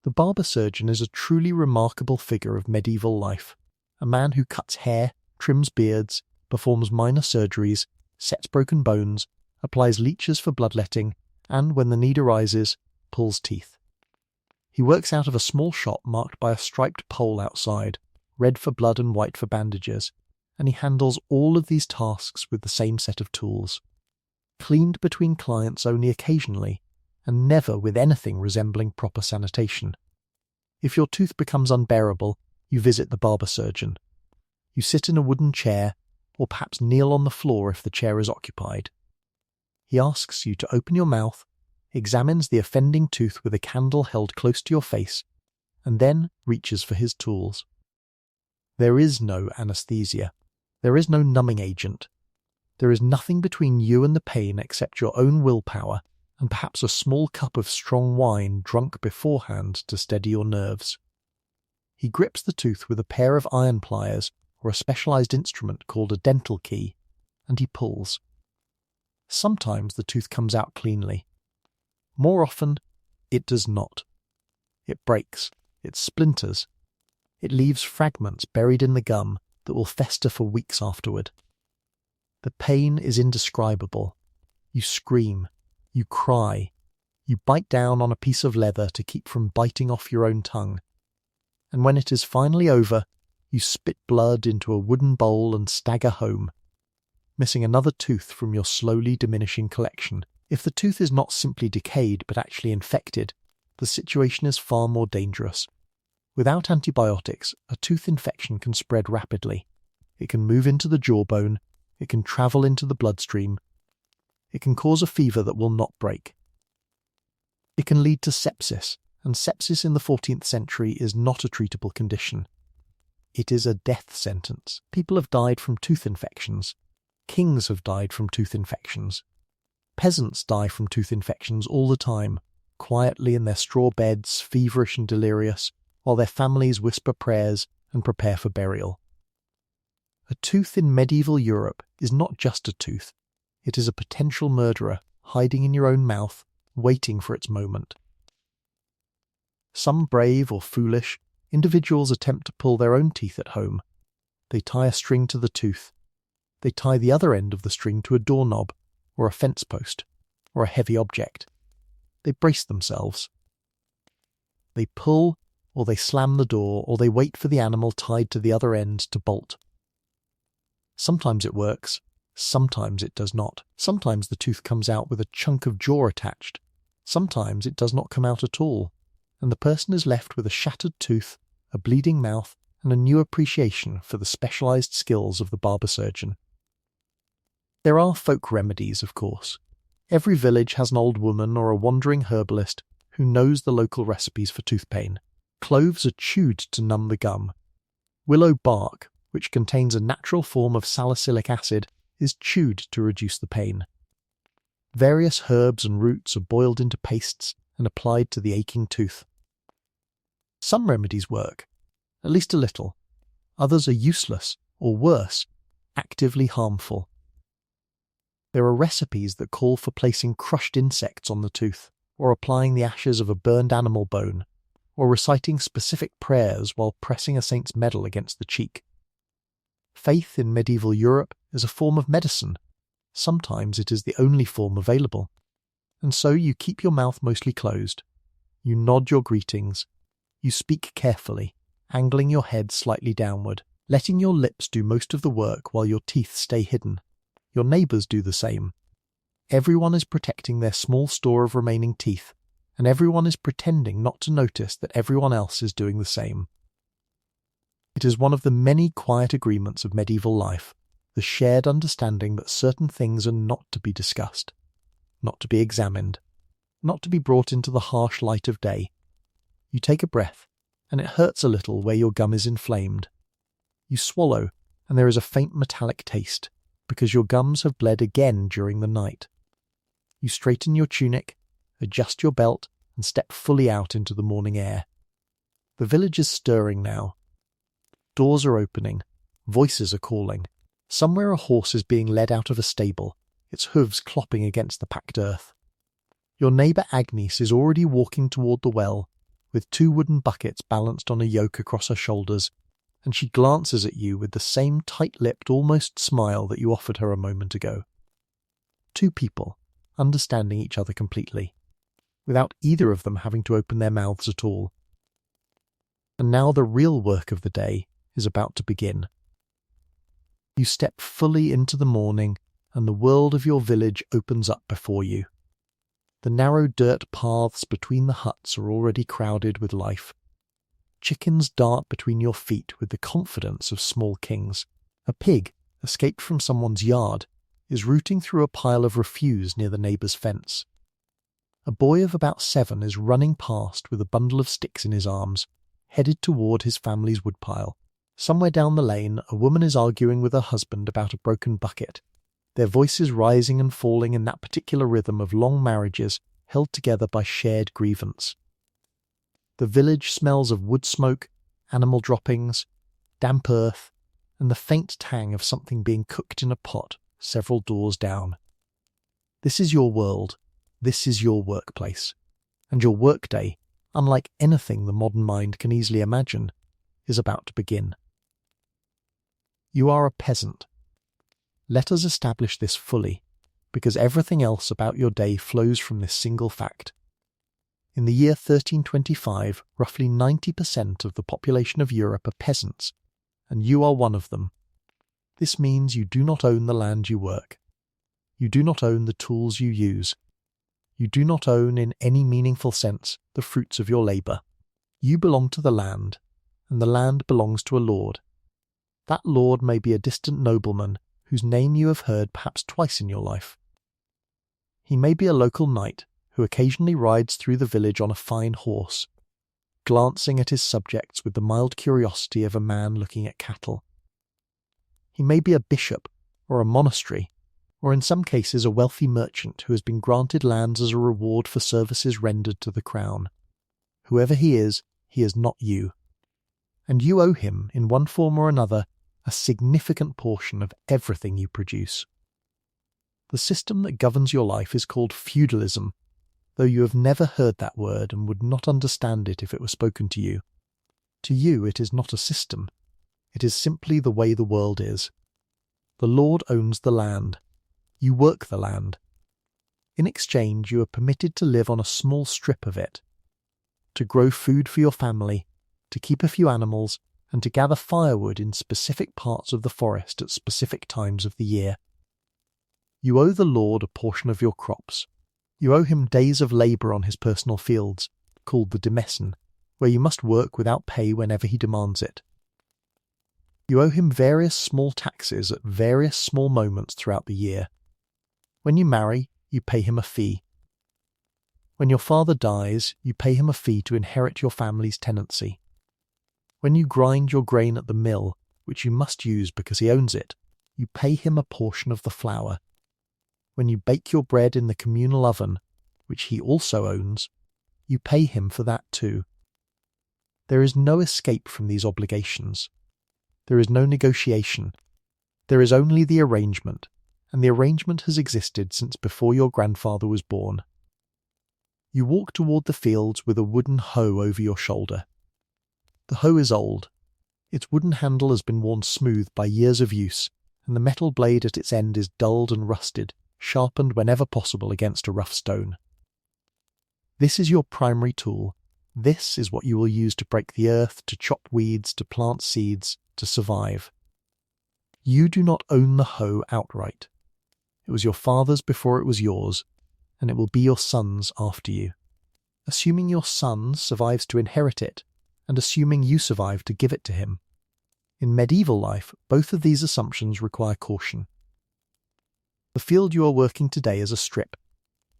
The barber surgeon is a truly remarkable figure of medieval life, a man who cuts hair, trims beards, performs minor surgeries, sets broken bones, applies leeches for bloodletting, and, when the need arises, pulls teeth. He works out of a small shop marked by a striped pole outside, red for blood and white for bandages, and he handles all of these tasks with the same set of tools. Cleaned between clients only occasionally, and never with anything resembling proper sanitation. If your tooth becomes unbearable, you visit the barber surgeon. You sit in a wooden chair, or perhaps kneel on the floor if the chair is occupied. He asks you to open your mouth, examines the offending tooth with a candle held close to your face, and then reaches for his tools. There is no anesthesia. There is no numbing agent. There is nothing between you and the pain except your own willpower and perhaps a small cup of strong wine drunk beforehand to steady your nerves. He grips the tooth with a pair of iron pliers or a specialized instrument called a dental key, and he pulls. Sometimes the tooth comes out cleanly. More often, it does not. It breaks, it splinters. It leaves fragments buried in the gum that will fester for weeks afterward. The pain is indescribable. You scream, you cry, you bite down on a piece of leather to keep from biting off your own tongue. And when it is finally over, you spit blood into a wooden bowl and stagger home, missing another tooth from your slowly diminishing collection If the tooth is not simply decayed but actually infected, the situation is far more dangerous. Without antibiotics, a tooth infection can spread rapidly. It can move into the jawbone, it can travel into the bloodstream, it can cause a fever that will not break. It can lead to sepsis, and sepsis in the 14th century is not a treatable condition. It is a death sentence. People have died from tooth infections. Kings have died from tooth infections. Peasants die from tooth infections all the time, quietly in their straw beds, feverish and delirious, while their families whisper prayers and prepare for burial. A tooth in medieval Europe is not just a tooth. It is a potential murderer hiding in your own mouth, waiting for its moment. Some brave or foolish individuals attempt to pull their own teeth at home. They tie a string to the tooth. They tie the other end of the string to a doorknob, or a fence post, or a heavy object. They brace themselves. They pull, or they slam the door, or they wait for the animal tied to the other end to bolt. Sometimes it works, sometimes it does not. Sometimes the tooth comes out with a chunk of jaw attached. Sometimes it does not come out at all, and the person is left with a shattered tooth, a bleeding mouth, and a new appreciation for the specialized skills of the barber surgeon. There are folk remedies, of course. Every village has an old woman or a wandering herbalist who knows the local recipes for tooth pain. Cloves are chewed to numb the gum. Willow bark, which contains a natural form of salicylic acid, is chewed to reduce the pain. Various herbs and roots are boiled into pastes and applied to the aching tooth. Some remedies work, at least a little. Others are useless, or worse, actively harmful. There are recipes that call for placing crushed insects on the tooth, or applying the ashes of a burned animal bone, or reciting specific prayers while pressing a saint's medal against the cheek. Faith in medieval Europe is a form of medicine. Sometimes it is the only form available. And so you keep your mouth mostly closed. You nod your greetings. You speak carefully, angling your head slightly downward, letting your lips do most of the work while your teeth stay hidden. Your neighbours do the same. Everyone is protecting their small store of remaining teeth, and everyone is pretending not to notice that everyone else is doing the same. It is one of the many quiet agreements of medieval life, the shared understanding that certain things are not to be discussed, not to be examined, not to be brought into the harsh light of day. You take a breath, and it hurts a little where your gum is inflamed. You swallow, and there is a faint metallic taste, because your gums have bled again during the night. You straighten your tunic, adjust your belt, and step fully out into the morning air. The village is stirring now. Doors are opening. Voices are calling. Somewhere a horse is being led out of a stable, its hooves clopping against the packed earth. Your neighbour Agnes is already walking toward the well, with 2 wooden buckets balanced on a yoke across her shoulders, and she glances at you with the same tight-lipped, almost smile that you offered her a moment ago. 2 people, understanding each other completely, without either of them having to open their mouths at all. And now the real work of the day is about to begin. You step fully into the morning, and the world of your village opens up before you. The narrow dirt paths between the huts are already crowded with life. Chickens dart between your feet with the confidence of small kings. A pig, escaped from someone's yard, is rooting through a pile of refuse near the neighbour's fence. A boy of about 7 is running past with a bundle of sticks in his arms, headed toward his family's woodpile. Somewhere down the lane, a woman is arguing with her husband about a broken bucket, their voices rising and falling in that particular rhythm of long marriages held together by shared grievance. The village smells of wood smoke, animal droppings, damp earth, and the faint tang of something being cooked in a pot several doors down. This is your world. This is your workplace. And your workday, unlike anything the modern mind can easily imagine, is about to begin. You are a peasant. Let us establish this fully, because everything else about your day flows from this single fact. In the year 1325, roughly 90% of the population of Europe are peasants, and you are one of them. This means you do not own the land you work. You do not own the tools you use. You do not own in any meaningful sense the fruits of your labour. You belong to the land, and the land belongs to a lord. That lord may be a distant nobleman whose name you have heard perhaps twice in your life. He may be a local knight who occasionally rides through the village on a fine horse, glancing at his subjects with the mild curiosity of a man looking at cattle. He may be a bishop or a monastery, or in some cases a wealthy merchant who has been granted lands as a reward for services rendered to the crown. Whoever he is not you. And you owe him, in one form or another, a significant portion of everything you produce. The system that governs your life is called feudalism, though you have never heard that word and would not understand it if it were spoken to you. To you it is not a system. It is simply the way the world is. The lord owns the land. You work the land. In exchange, you are permitted to live on a small strip of it, to grow food for your family, to keep a few animals, and to gather firewood in specific parts of the forest at specific times of the year. You owe the lord a portion of your crops. You owe him days of labour on his personal fields, called the demesne, where you must work without pay whenever he demands it. You owe him various small taxes at various small moments throughout the year. When you marry, you pay him a fee. When your father dies, you pay him a fee to inherit your family's tenancy. When you grind your grain at the mill, which you must use because he owns it, you pay him a portion of the flour. When you bake your bread in the communal oven, which he also owns, you pay him for that too. There is no escape from these obligations. There is no negotiation. There is only the arrangement, and the arrangement has existed since before your grandfather was born. You walk toward the fields with a wooden hoe over your shoulder. The hoe is old. Its wooden handle has been worn smooth by years of use, and the metal blade at its end is dulled and rusted, sharpened whenever possible against a rough stone. This is your primary tool. This is what you will use to break the earth, to chop weeds, to plant seeds, to survive. You do not own the hoe outright. It was your father's before it was yours, and it will be your son's after you. Assuming your son survives to inherit it, and assuming you survive to give it to him. In medieval life, both of these assumptions require caution. The field you are working today is a strip.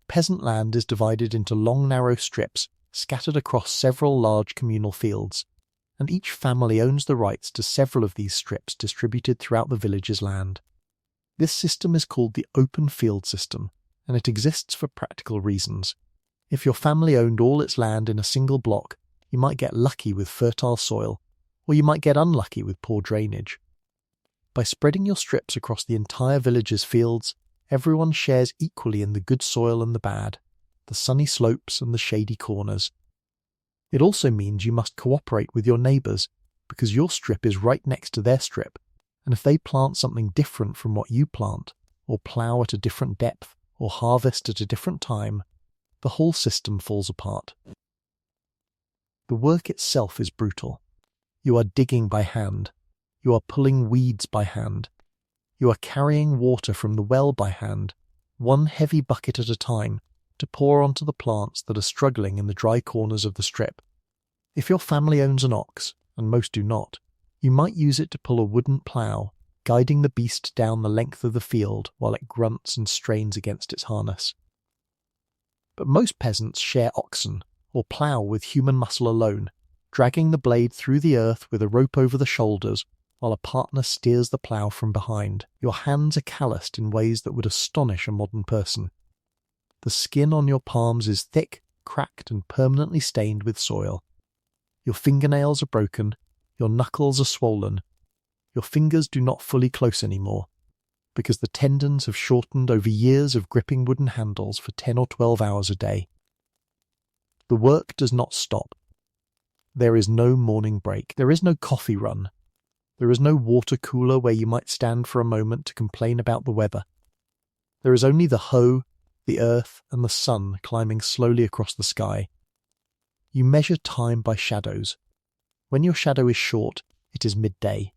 Peasant land is divided into long narrow strips scattered across several large communal fields, and each family owns the rights to several of these strips distributed throughout the village's land. This system is called the open field system, and it exists for practical reasons. If your family owned all its land in a single block, you might get lucky with fertile soil, or you might get unlucky with poor drainage. By spreading your strips across the entire village's fields, everyone shares equally in the good soil and the bad, the sunny slopes and the shady corners. It also means you must cooperate with your neighbours, because your strip is right next to their strip, and if they plant something different from what you plant, or plough at a different depth, or harvest at a different time, the whole system falls apart. The work itself is brutal. You are digging by hand. You are pulling weeds by hand. You are carrying water from the well by hand, one heavy bucket at a time, to pour onto the plants that are struggling in the dry corners of the strip. If your family owns an ox, and most do not, you might use it to pull a wooden plough, guiding the beast down the length of the field while it grunts and strains against its harness. But most peasants share oxen, or plough with human muscle alone, dragging the blade through the earth with a rope over the shoulders while a partner steers the plough from behind. Your hands are calloused in ways that would astonish a modern person. The skin on your palms is thick, cracked, and permanently stained with soil. Your fingernails are broken, your knuckles are swollen. Your fingers do not fully close anymore, because the tendons have shortened over years of gripping wooden handles for 10 or 12 hours a day. The work does not stop. There is no morning break. There is no coffee run. There is no water cooler where you might stand for a moment to complain about the weather. There is only the hoe, the earth, and the sun climbing slowly across the sky. You measure time by shadows. When your shadow is short, it is midday.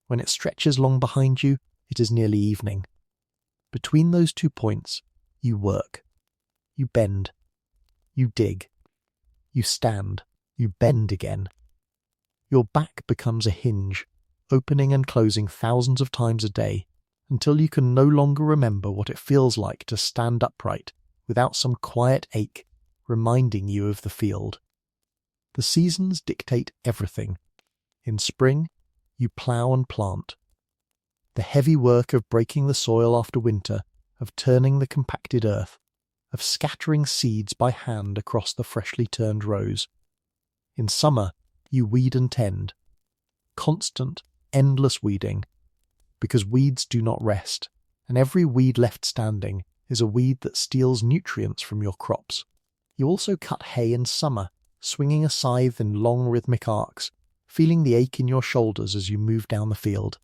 When it stretches long behind you, it is nearly evening. Between those 2 points, you work. You bend. You dig. You stand. You bend again. Your back becomes a hinge, opening and closing thousands of times a day, until you can no longer remember what it feels like to stand upright without some quiet ache reminding you of the field. The seasons dictate everything. In spring, you plough and plant. The heavy work of breaking the soil after winter, of turning the compacted earth, of scattering seeds by hand across the freshly turned rows. In summer, you weed and tend. Constant, endless weeding, because weeds do not rest, and every weed left standing is a weed that steals nutrients from your crops. You also cut hay in summer, swinging a scythe in long rhythmic arcs, feeling the ache in your shoulders as you move down the field.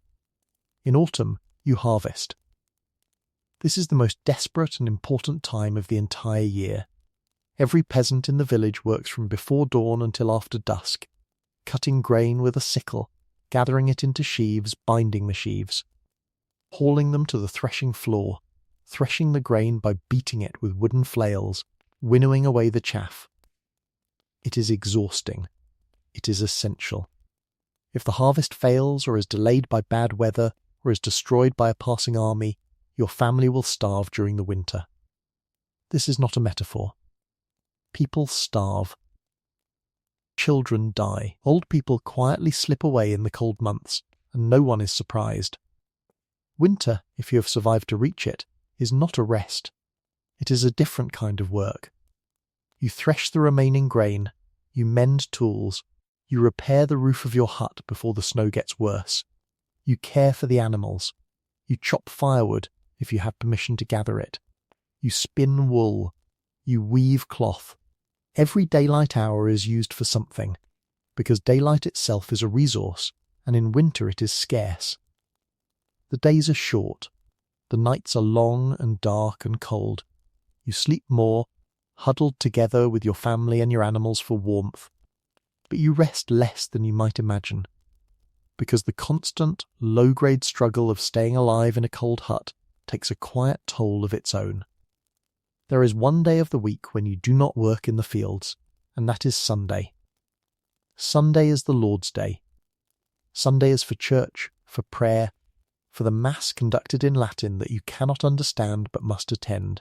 In autumn, you harvest. This is the most desperate and important time of the entire year. Every peasant in the village works from before dawn until after dusk, cutting grain with a sickle, gathering it into sheaves, binding the sheaves, hauling them to the threshing floor, threshing the grain by beating it with wooden flails, winnowing away the chaff. It is exhausting. It is essential. If the harvest fails or is delayed by bad weather or is destroyed by a passing army, your family will starve during the winter. This is not a metaphor. People starve. Children die. Old people quietly slip away in the cold months, and no one is surprised. Winter, if you have survived to reach it, is not a rest. It is a different kind of work. You thresh the remaining grain, you mend tools, you repair the roof of your hut before the snow gets worse. You care for the animals. You chop firewood if you have permission to gather it. You spin wool. You weave cloth. Every daylight hour is used for something, because daylight itself is a resource, and in winter it is scarce. The days are short. The nights are long and dark and cold. You sleep more, huddled together with your family and your animals for warmth. But you rest less than you might imagine, because the constant, low-grade struggle of staying alive in a cold hut takes a quiet toll of its own. There is one day of the week when you do not work in the fields, and that is Sunday. Sunday is the Lord's Day. Sunday is for church, for prayer, for the Mass conducted in Latin that you cannot understand but must attend.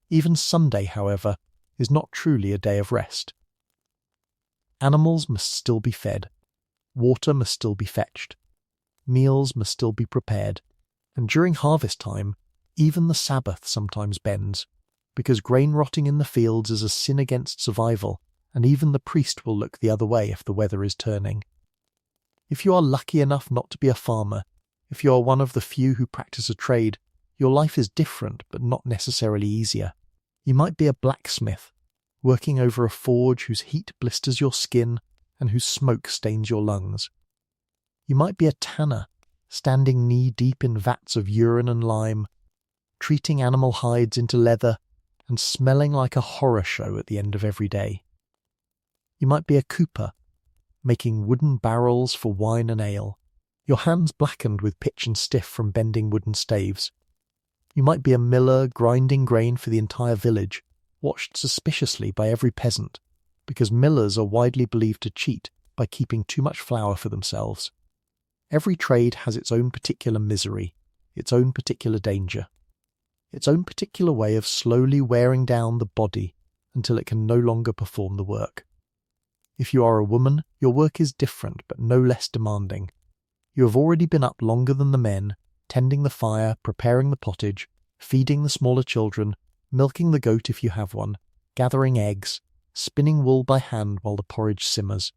Even Sunday, however, is not truly a day of rest. Animals must still be fed. Water must still be fetched. Meals must still be prepared. And during harvest time, even the Sabbath sometimes bends, because grain rotting in the fields is a sin against survival, and even the priest will look the other way if the weather is turning. If you are lucky enough not to be a farmer, if you are one of the few who practice a trade, your life is different but not necessarily easier. You might be a blacksmith, working over a forge whose heat blisters your skin and whose smoke stains your lungs. You might be a tanner, standing knee-deep in vats of urine and lime, treating animal hides into leather, and smelling like a horror show at the end of every day. You might be a cooper, making wooden barrels for wine and ale, your hands blackened with pitch and stiff from bending wooden staves. You might be a miller grinding grain for the entire village, watched suspiciously by every peasant, because millers are widely believed to cheat by keeping too much flour for themselves. Every trade has its own particular misery, its own particular danger, its own particular way of slowly wearing down the body until it can no longer perform the work. If you are a woman, your work is different but no less demanding. You have already been up longer than the men, tending the fire, preparing the pottage, feeding the smaller children, milking the goat if you have one, gathering eggs, spinning wool by hand while the porridge simmers.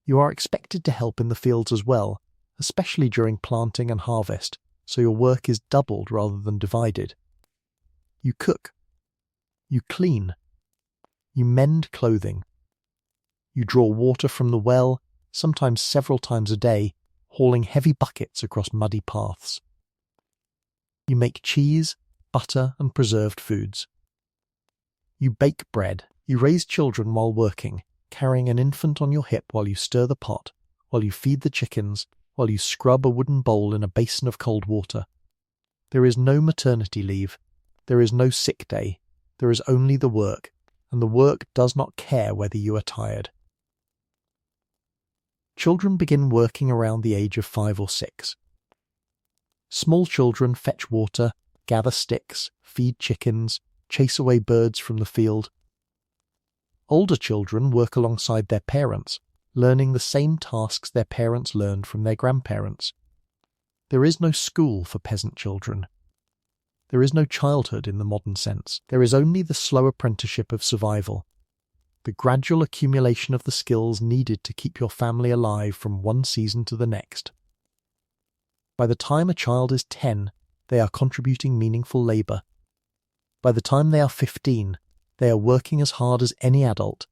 You are expected to help in the fields as well, especially during planting and harvest, so your work is doubled rather than divided. You cook. You clean. You mend clothing. You draw water from the well, sometimes several times a day, hauling heavy buckets across muddy paths. You make cheese, butter, and preserved foods. You bake bread. You raise children while working, carrying an infant on your hip while you stir the pot, while you feed the chickens, while you scrub a wooden bowl in a basin of cold water. There is no maternity leave. There is no sick day. There is only the work, and the work does not care whether you are tired. Children begin working around the age of 5 or 6. Small children fetch water, gather sticks, feed chickens, chase away birds from the field. Older children work alongside their parents, learning the same tasks their parents learned from their grandparents. There is no school for peasant children. There is no childhood in the modern sense. There is only the slow apprenticeship of survival, the gradual accumulation of the skills needed to keep your family alive from one season to the next. By the time a child is 10, they are contributing meaningful labour. By the time they are 15, they are working as hard as any adult.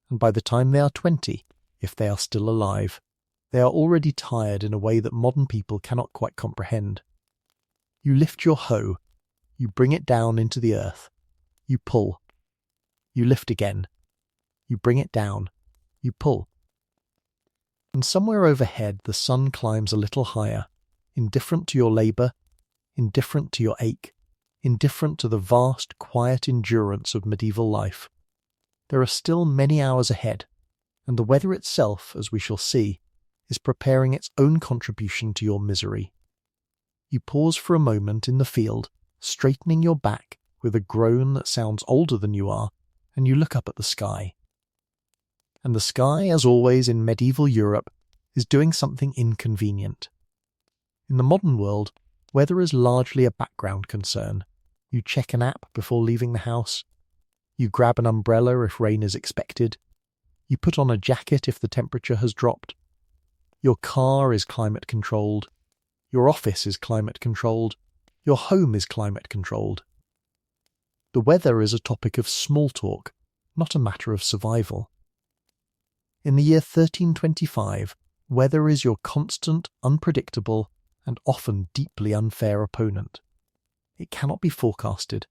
And by the time they are 20, if they are still alive, they are already tired in a way that modern people cannot quite comprehend. You lift your hoe, you bring it down into the earth, you pull. You lift again, you bring it down, you pull. And somewhere overhead the sun climbs a little higher, indifferent to your labour, indifferent to your ache, indifferent to the vast, quiet endurance of medieval life. There are still many hours ahead, and the weather itself, as we shall see, is preparing its own contribution to your misery. You pause for a moment in the field, straightening your back with a groan that sounds older than you are, and you look up at the sky. And the sky, as always in medieval Europe, is doing something inconvenient. In the modern world, weather is largely a background concern. You check an app before leaving the house. You grab an umbrella if rain is expected. You put on a jacket if the temperature has dropped. Your car is climate controlled. Your office is climate controlled. Your home is climate controlled. The weather is a topic of small talk, not a matter of survival. In the year 1325, weather is your constant, unpredictable, and often deeply unfair opponent. It cannot be forecasted.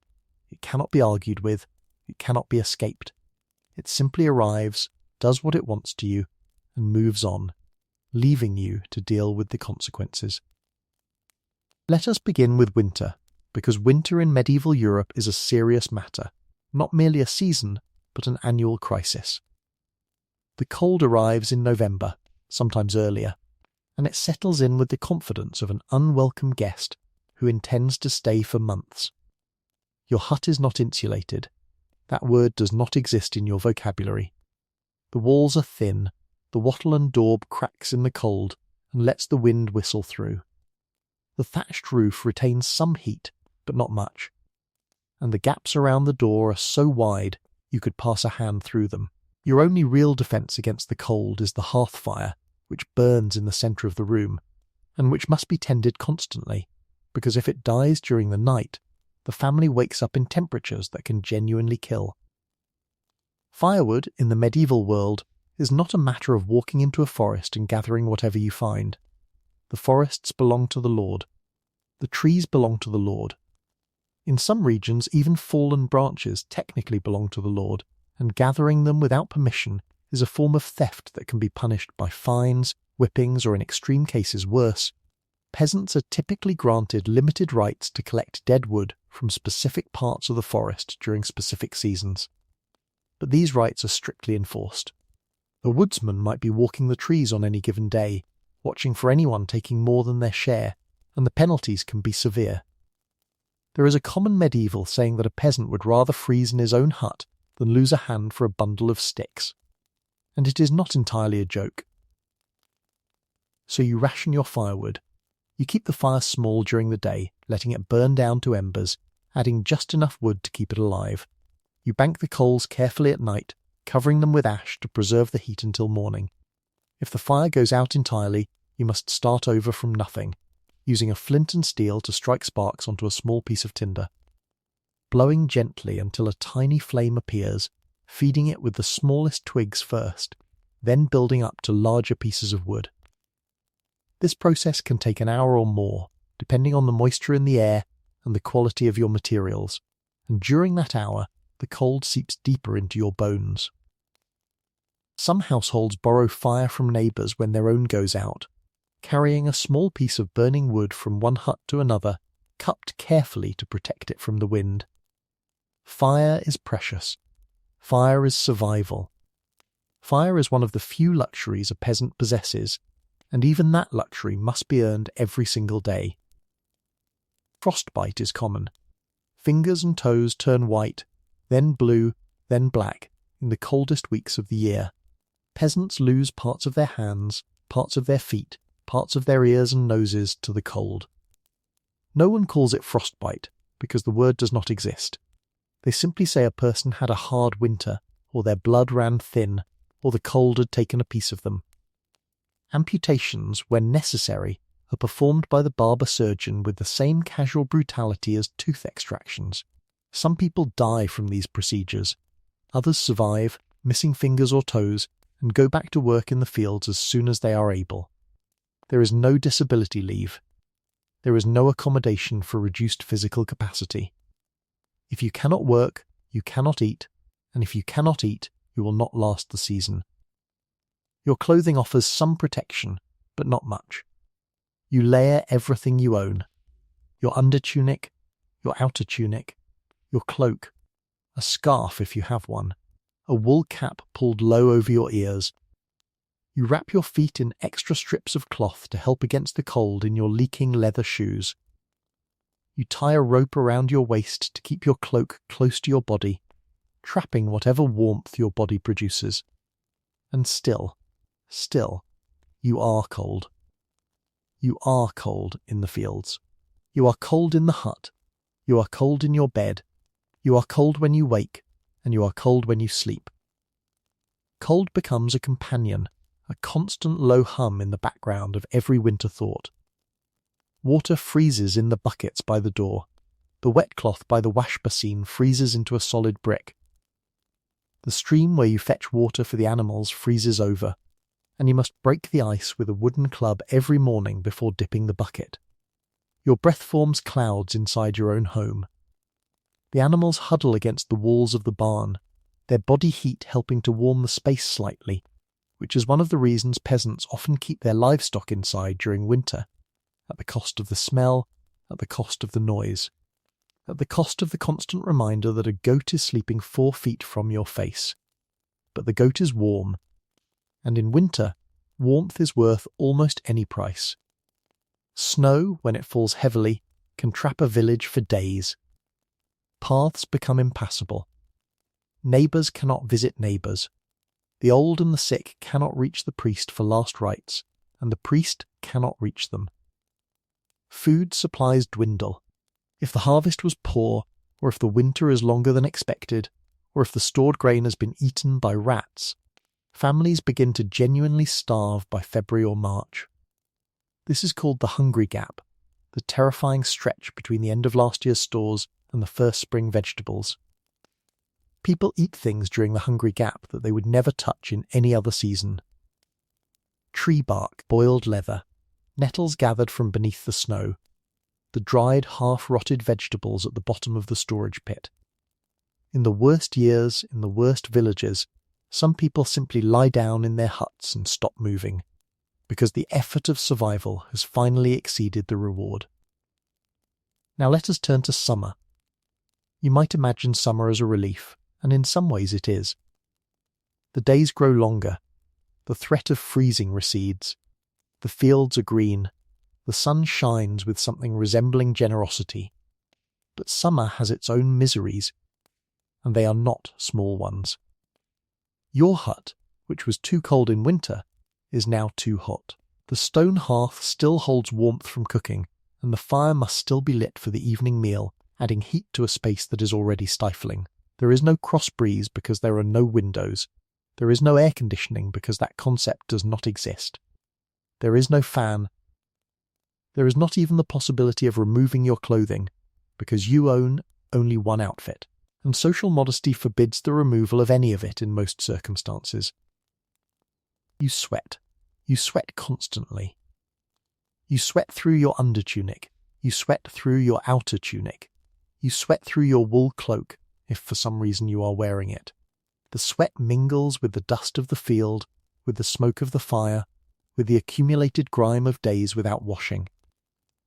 It cannot be argued with. It cannot be escaped. It simply arrives, does what it wants to you, and moves on, leaving you to deal with the consequences. Let us begin with winter, because winter in medieval Europe is a serious matter, not merely a season, but an annual crisis. The cold arrives in November, sometimes earlier, and it settles in with the confidence of an unwelcome guest who intends to stay for months. Your hut is not insulated. That word does not exist in your vocabulary. The walls are thin, the wattle and daub cracks in the cold and lets the wind whistle through. The thatched roof retains some heat, but not much, and the gaps around the door are so wide you could pass a hand through them. Your only real defence against the cold is the hearth fire, which burns in the centre of the room, and which must be tended constantly, because if it dies during the night, the family wakes up in temperatures that can genuinely kill. Firewood, in the medieval world, is not a matter of walking into a forest and gathering whatever you find. The forests belong to the Lord. The trees belong to the Lord. In some regions, even fallen branches technically belong to the Lord, and gathering them without permission is a form of theft that can be punished by fines, whippings, or in extreme cases worse. Peasants are typically granted limited rights to collect dead wood from specific parts of the forest during specific seasons. But these rights are strictly enforced. A woodsman might be walking the trees on any given day, watching for anyone taking more than their share, and the penalties can be severe. There is a common medieval saying that a peasant would rather freeze in his own hut than lose a hand for a bundle of sticks. And it is not entirely a joke. So you ration your firewood. You keep the fire small during the day, letting it burn down to embers, adding just enough wood to keep it alive. You bank the coals carefully at night, covering them with ash to preserve the heat until morning. If the fire goes out entirely, you must start over from nothing, using a flint and steel to strike sparks onto a small piece of tinder. Blowing gently until a tiny flame appears, feeding it with the smallest twigs first, then building up to larger pieces of wood. This process can take an hour or more, depending on the moisture in the air and the quality of your materials, and during that hour, the cold seeps deeper into your bones. Some households borrow fire from neighbours when their own goes out, carrying a small piece of burning wood from one hut to another, cupped carefully to protect it from the wind. Fire is precious. Fire is survival. Fire is one of the few luxuries a peasant possesses, and even that luxury must be earned every single day. Frostbite is common. Fingers and toes turn white, then blue, then black, in the coldest weeks of the year. Peasants lose parts of their hands, parts of their feet, parts of their ears and noses to the cold. No one calls it frostbite, because the word does not exist. They simply say a person had a hard winter, or their blood ran thin, or the cold had taken a piece of them. Amputations, when necessary, are performed by the barber surgeon with the same casual brutality as tooth extractions. Some people die from these procedures. Others survive, missing fingers or toes, and go back to work in the fields as soon as they are able. There is no disability leave. There is no accommodation for reduced physical capacity. If you cannot work, you cannot eat, and if you cannot eat, you will not last the season. Your clothing offers some protection, but not much. You layer everything you own. Your undertunic, your outer tunic, your cloak, a scarf if you have one, a wool cap pulled low over your ears. You wrap your feet in extra strips of cloth to help against the cold in your leaking leather shoes. You tie a rope around your waist to keep your cloak close to your body, trapping whatever warmth your body produces. And still, you are cold. You are cold in the fields. You are cold in the hut. You are cold in your bed. You are cold when you wake, and you are cold when you sleep. Cold becomes a companion, a constant low hum in the background of every winter thought. Water freezes in the buckets by the door. The wet cloth by the wash basin freezes into a solid brick. The stream where you fetch water for the animals freezes over, and you must break the ice with a wooden club every morning before dipping the bucket. Your breath forms clouds inside your own home. The animals huddle against the walls of the barn, their body heat helping to warm the space slightly, which is one of the reasons peasants often keep their livestock inside during winter, at the cost of the smell, at the cost of the noise, at the cost of the constant reminder that a goat is sleeping 4 feet from your face. But the goat is warm, and in winter, warmth is worth almost any price. Snow, when it falls heavily, can trap a village for days. Paths become impassable. Neighbours cannot visit neighbours. The old and the sick cannot reach the priest for last rites, and the priest cannot reach them. Food supplies dwindle. If the harvest was poor, or if the winter is longer than expected, or if the stored grain has been eaten by rats, families begin to genuinely starve by February or March. This is called the hungry gap, the terrifying stretch between the end of last year's stores and the first spring vegetables. People eat things during the hungry gap that they would never touch in any other season. Tree bark, boiled leather, nettles gathered from beneath the snow, the dried, half-rotted vegetables at the bottom of the storage pit. In the worst years, in the worst villages, some people simply lie down in their huts and stop moving, because the effort of survival has finally exceeded the reward. Now let us turn to summer. You might imagine summer as a relief, and in some ways it is. The days grow longer, the threat of freezing recedes, the fields are green, the sun shines with something resembling generosity. But summer has its own miseries, and they are not small ones. Your hut, which was too cold in winter, is now too hot. The stone hearth still holds warmth from cooking, and the fire must still be lit for the evening meal, adding heat to a space that is already stifling. There is no cross breeze because there are no windows. There is no air conditioning because that concept does not exist. There is no fan. There is not even the possibility of removing your clothing, because you own only one outfit, and social modesty forbids the removal of any of it in most circumstances. You sweat. You sweat constantly. You sweat through your undertunic. You sweat through your outer tunic. You sweat through your wool cloak, if for some reason you are wearing it. The sweat mingles with the dust of the field, with the smoke of the fire, with the accumulated grime of days without washing,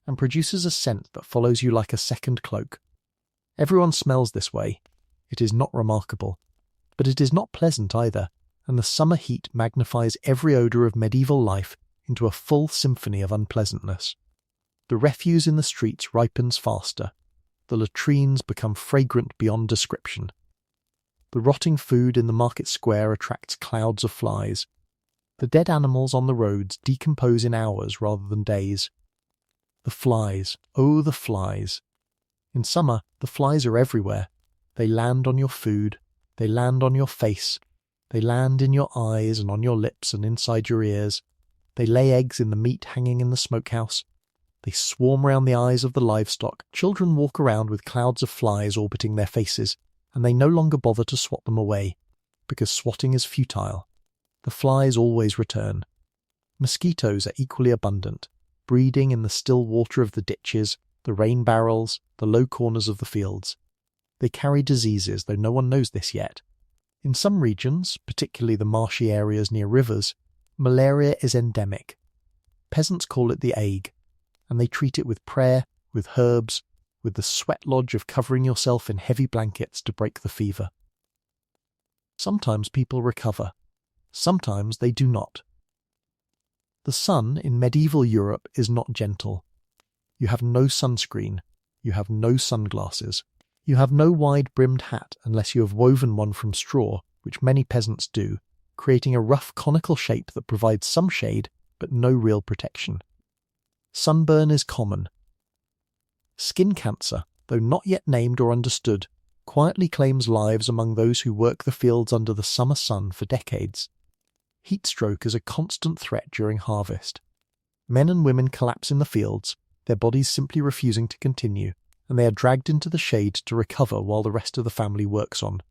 and produces a scent that follows you like a second cloak. Everyone smells this way, It is not remarkable. But it is not pleasant either, and the summer heat magnifies every odour of medieval life into a full symphony of unpleasantness. The refuse in the streets ripens faster. The latrines become fragrant beyond description. The rotting food in the market square attracts clouds of flies. The dead animals on the roads decompose in hours rather than days. The flies, oh the flies! In summer, the flies are everywhere. They land on your food, they land on your face, they land in your eyes and on your lips and inside your ears. They lay eggs in the meat hanging in the smokehouse. They swarm round the eyes of the livestock. Children walk around with clouds of flies orbiting their faces, and they no longer bother to swat them away, because swatting is futile. The flies always return. Mosquitoes are equally abundant, breeding in the still water of the ditches, the rain barrels, the low corners of the fields. They carry diseases, though no one knows this yet. In some regions, particularly the marshy areas near rivers, malaria is endemic. Peasants call it the ague, and they treat it with prayer, with herbs, with the sweat lodge of covering yourself in heavy blankets to break the fever. Sometimes people recover. Sometimes they do not. The sun in medieval Europe is not gentle. You have no sunscreen. You have no sunglasses. You have no wide-brimmed hat unless you have woven one from straw, which many peasants do, creating a rough conical shape that provides some shade but no real protection. Sunburn is common. Skin cancer, though not yet named or understood, quietly claims lives among those who work the fields under the summer sun for decades. Heat stroke is a constant threat during harvest. Men and women collapse in the fields, their bodies simply refusing to continue, and they are dragged into the shade to recover while the rest of the family works on.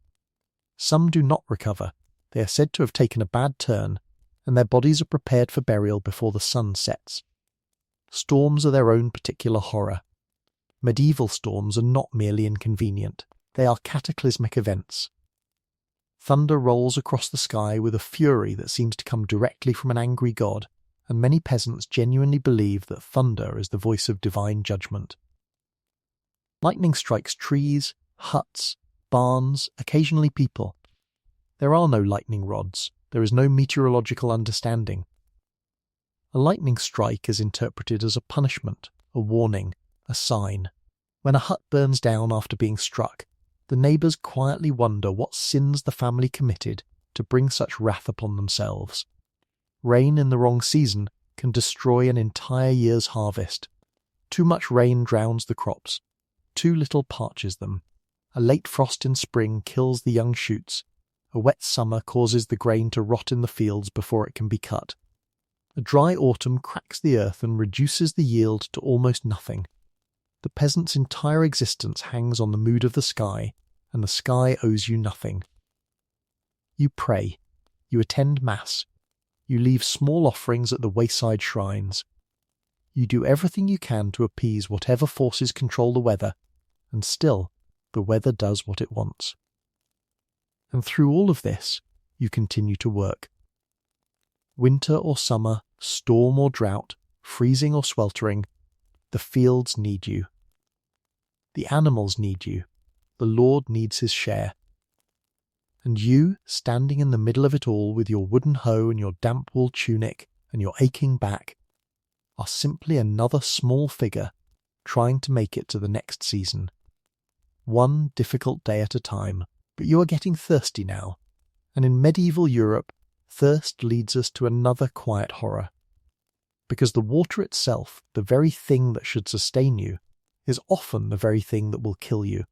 Some do not recover. They are said to have taken a bad turn, and their bodies are prepared for burial before the sun sets. Storms are their own particular horror. Medieval storms are not merely inconvenient. They are cataclysmic events. Thunder rolls across the sky with a fury that seems to come directly from an angry god, and many peasants genuinely believe that thunder is the voice of divine judgment. Lightning strikes trees, huts, barns, occasionally people. There are no lightning rods. There is no meteorological understanding. A lightning strike is interpreted as a punishment, a warning, a sign. When a hut burns down after being struck, the neighbours quietly wonder what sins the family committed to bring such wrath upon themselves. Rain in the wrong season can destroy an entire year's harvest. Too much rain drowns the crops. Too little parches them. A late frost in spring kills the young shoots. A wet summer causes the grain to rot in the fields before it can be cut. A dry autumn cracks the earth and reduces the yield to almost nothing. The peasant's entire existence hangs on the mood of the sky, and the sky owes you nothing. You pray. You attend Mass. You leave small offerings at the wayside shrines. You do everything you can to appease whatever forces control the weather, and still, the weather does what it wants. And through all of this, you continue to work. Winter or summer, storm or drought, freezing or sweltering, the fields need you. The animals need you. The Lord needs his share. And you, standing in the middle of it all with your wooden hoe and your damp wool tunic and your aching back, are simply another small figure trying to make it to the next season. One difficult day at a time. But you are getting thirsty now, and in medieval Europe, thirst leads us to another quiet horror. Because the water itself, the very thing that should sustain you, is often the very thing that will kill you.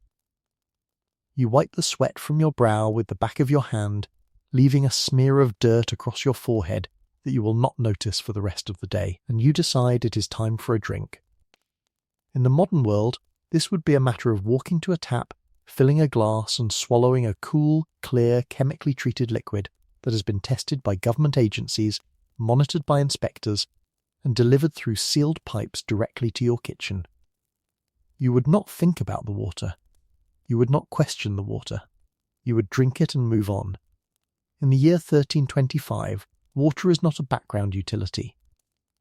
You wipe the sweat from your brow with the back of your hand, leaving a smear of dirt across your forehead that you will not notice for the rest of the day, and you decide it is time for a drink. In the modern world, this would be a matter of walking to a tap, filling a glass and swallowing a cool, clear, chemically treated liquid that has been tested by government agencies, monitored by inspectors, and delivered through sealed pipes directly to your kitchen. You would not think about the water. You would not question the water. You would drink it and move on. In the year 1325, water is not a background utility.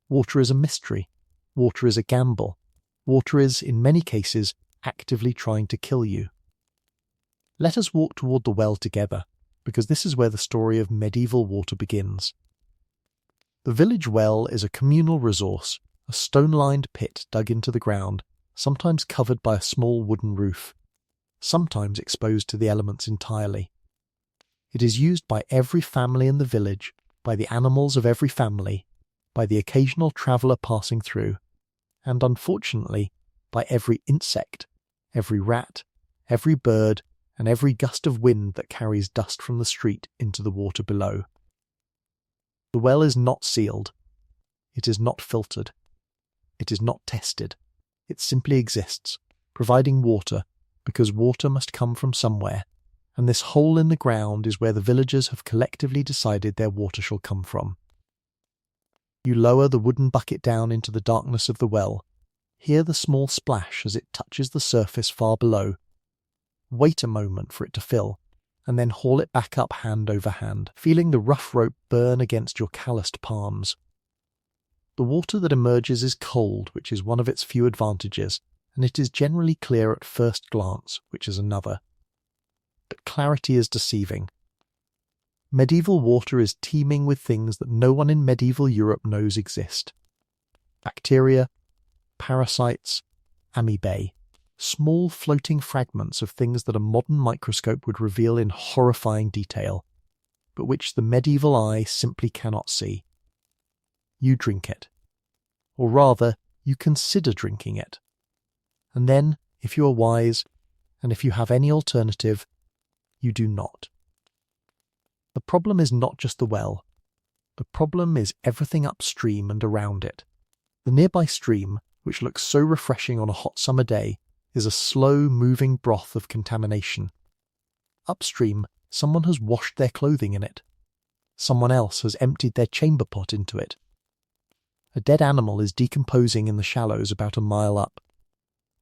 Water is a mystery. Water is a gamble. Water is, in many cases, actively trying to kill you. Let us walk toward the well together, because this is where the story of medieval water begins. The village well is a communal resource, a stone-lined pit dug into the ground, sometimes covered by a small wooden roof, sometimes exposed to the elements entirely. It is used by every family in the village, by the animals of every family, by the occasional traveller passing through, and unfortunately, by every insect, every rat, every bird, and every gust of wind that carries dust from the street into the water below. The well is not sealed. It is not filtered. It is not tested. It simply exists, providing water, because water must come from somewhere, and this hole in the ground is where the villagers have collectively decided their water shall come from. You lower the wooden bucket down into the darkness of the well, hear the small splash as it touches the surface far below, wait a moment for it to fill, and then haul it back up hand over hand, feeling the rough rope burn against your calloused palms. The water that emerges is cold, which is one of its few advantages, and it is generally clear at first glance, which is another. But clarity is deceiving. Medieval water is teeming with things that no one in medieval Europe knows exist. Bacteria, parasites, amoebae, small floating fragments of things that a modern microscope would reveal in horrifying detail, but which the medieval eye simply cannot see. You drink it. Or rather, you consider drinking it. And then, if you are wise, and if you have any alternative, you do not. The problem is not just the well. The problem is everything upstream and around it. The nearby stream, which looks so refreshing on a hot summer day, is a slow-moving broth of contamination. Upstream, someone has washed their clothing in it. Someone else has emptied their chamber pot into it. A dead animal is decomposing in the shallows about a mile up.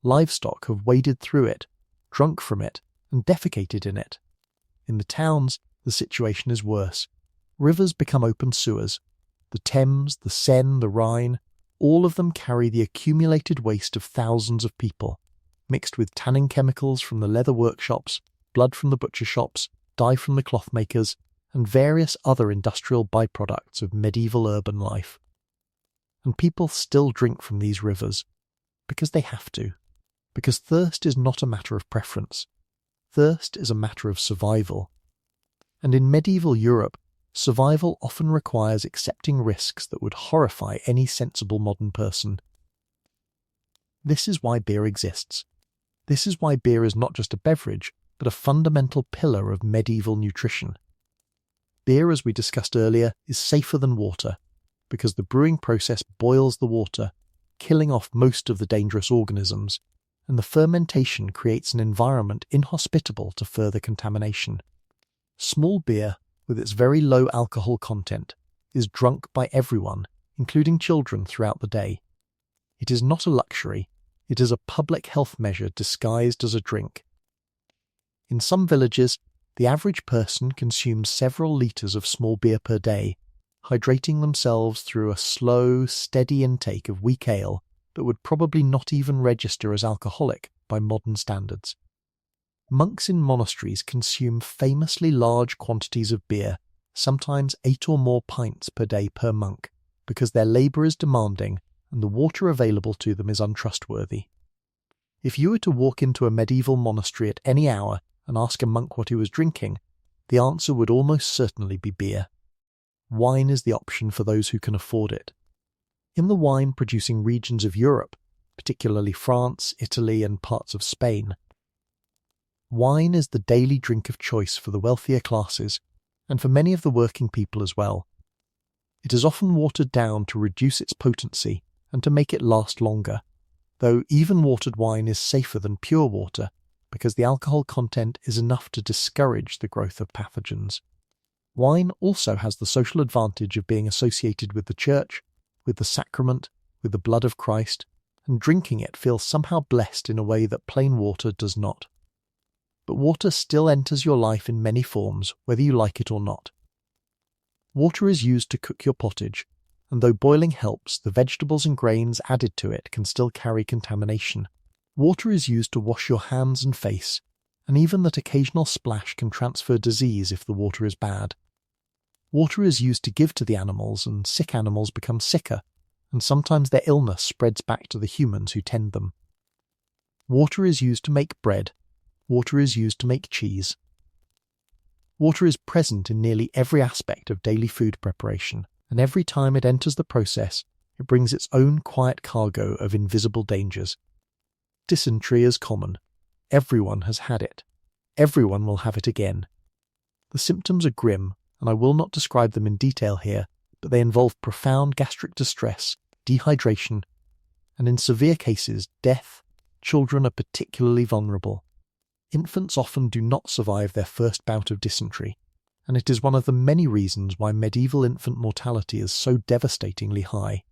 Livestock have waded through it, drunk from it, and defecated in it. In the towns, the situation is worse. Rivers become open sewers. The Thames, the Seine, the Rhine, all of them carry the accumulated waste of thousands of people, mixed with tanning chemicals from the leather workshops, blood from the butcher shops, dye from the cloth makers, and various other industrial byproducts of medieval urban life. And people still drink from these rivers, because they have to. Because thirst is not a matter of preference. Thirst is a matter of survival. And in medieval Europe, survival often requires accepting risks that would horrify any sensible modern person. This is why beer exists. This is why beer is not just a beverage, but a fundamental pillar of medieval nutrition. Beer, as we discussed earlier, is safer than water, because the brewing process boils the water, killing off most of the dangerous organisms, and the fermentation creates an environment inhospitable to further contamination. Small beer, with its very low alcohol content, is drunk by everyone, including children, throughout the day. It is not a luxury, it is a public health measure disguised as a drink. In some villages, the average person consumes several litres of small beer per day, hydrating themselves through a slow, steady intake of weak ale that would probably not even register as alcoholic by modern standards. Monks in monasteries consume famously large quantities of beer, sometimes 8 or more pints per day per monk, because their labour is demanding and the water available to them is untrustworthy. If you were to walk into a medieval monastery at any hour and ask a monk what he was drinking, the answer would almost certainly be beer. Wine is the option for those who can afford it. In the wine-producing regions of Europe, particularly France, Italy, and parts of Spain, wine is the daily drink of choice for the wealthier classes, and for many of the working people as well. It is often watered down to reduce its potency and to make it last longer, though even watered wine is safer than pure water, because the alcohol content is enough to discourage the growth of pathogens. Wine also has the social advantage of being associated with the church, with the sacrament, with the blood of Christ, and drinking it feels somehow blessed in a way that plain water does not. But water still enters your life in many forms, whether you like it or not. Water is used to cook your pottage, and though boiling helps, the vegetables and grains added to it can still carry contamination. Water is used to wash your hands and face, and even that occasional splash can transfer disease if the water is bad. Water is used to give to the animals, and sick animals become sicker, and sometimes their illness spreads back to the humans who tend them. Water is used to make bread. Water is used to make cheese. Water is present in nearly every aspect of daily food preparation, and every time it enters the process, it brings its own quiet cargo of invisible dangers. Dysentery is common. Everyone has had it. Everyone will have it again. The symptoms are grim, and I will not describe them in detail here, but they involve profound gastric distress, dehydration, and in severe cases, death. Children are particularly vulnerable. Infants often do not survive their first bout of dysentery, and it is one of the many reasons why medieval infant mortality is so devastatingly high.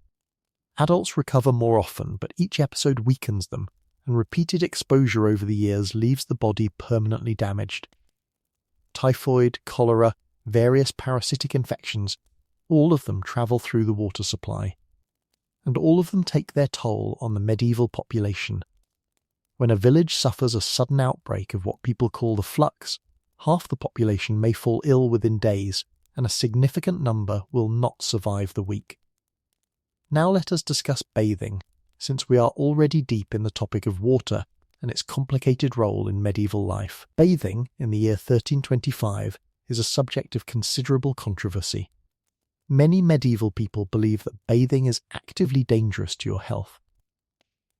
Adults recover more often, but each episode weakens them, and repeated exposure over the years leaves the body permanently damaged. Typhoid, cholera, various parasitic infections, all of them travel through the water supply. And all of them take their toll on the medieval population. When a village suffers a sudden outbreak of what people call the flux, half the population may fall ill within days, and a significant number will not survive the week. Now let us discuss bathing, since we are already deep in the topic of water and its complicated role in medieval life. Bathing, in the year 1325, is a subject of considerable controversy. Many medieval people believe that bathing is actively dangerous to your health.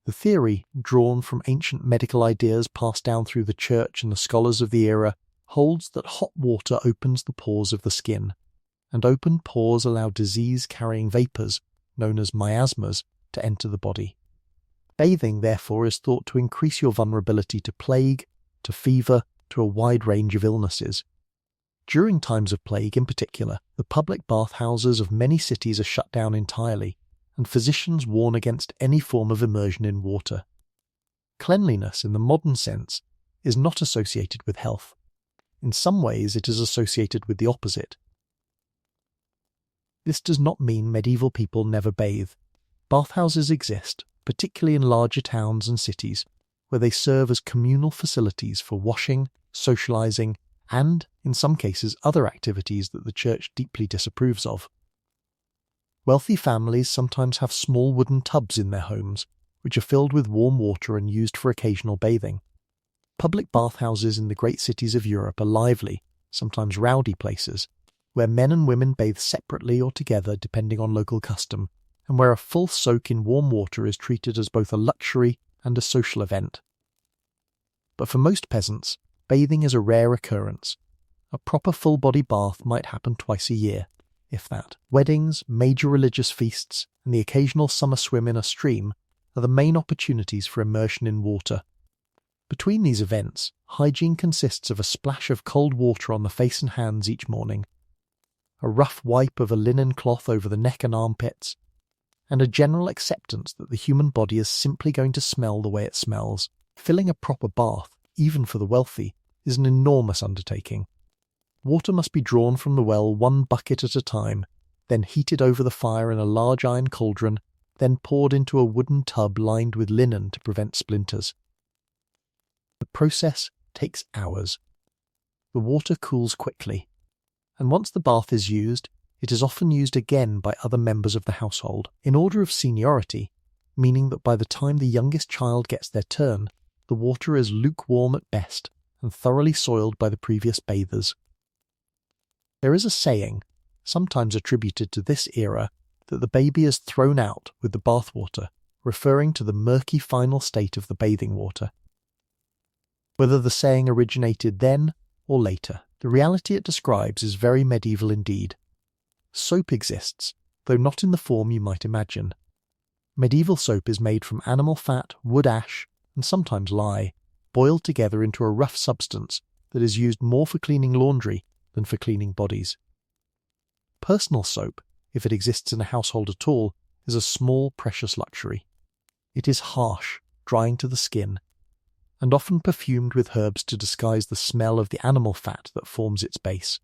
The theory, drawn from ancient medical ideas passed down through the church and the scholars of the era, holds that hot water opens the pores of the skin, and open pores allow disease-carrying vapours, known as miasmas, to enter the body. Bathing, therefore, is thought to increase your vulnerability to plague, to fever, to a wide range of illnesses. During times of plague in particular, the public bathhouses of many cities are shut down entirely, and physicians warn against any form of immersion in water. Cleanliness, in the modern sense, is not associated with health. In some ways it is associated with the opposite. This does not mean medieval people never bathe. Bathhouses exist, particularly in larger towns and cities, where they serve as communal facilities for washing, socializing, and, in some cases, other activities that the church deeply disapproves of. Wealthy families sometimes have small wooden tubs in their homes, which are filled with warm water and used for occasional bathing. Public bathhouses in the great cities of Europe are lively, sometimes rowdy places, where men and women bathe separately or together depending on local custom, and where a full soak in warm water is treated as both a luxury and a social event. But for most peasants, bathing is a rare occurrence. A proper full-body bath might happen twice a year, if that. Weddings, major religious feasts, and the occasional summer swim in a stream are the main opportunities for immersion in water. Between these events, hygiene consists of a splash of cold water on the face and hands each morning, a rough wipe of a linen cloth over the neck and armpits, and a general acceptance that the human body is simply going to smell the way it smells. Filling a proper bath, even for the wealthy, is an enormous undertaking. Water must be drawn from the well 1 bucket at a time, then heated over the fire in a large iron cauldron, then poured into a wooden tub lined with linen to prevent splinters. The process takes hours. The water cools quickly, and once the bath is used, it is often used again by other members of the household, in order of seniority, meaning that by the time the youngest child gets their turn, the water is lukewarm at best and thoroughly soiled by the previous bathers. There is a saying, sometimes attributed to this era, that the baby is thrown out with the bathwater, referring to the murky final state of the bathing water. Whether the saying originated then or later, the reality it describes is very medieval indeed. Soap exists, though not in the form you might imagine. Medieval soap is made from animal fat, wood ash, and sometimes lye, boiled together into a rough substance that is used more for cleaning laundry than for cleaning bodies. Personal soap, if it exists in a household at all, is a small, precious luxury. It is harsh, drying to the skin, and often perfumed with herbs to disguise the smell of the animal fat that forms its base.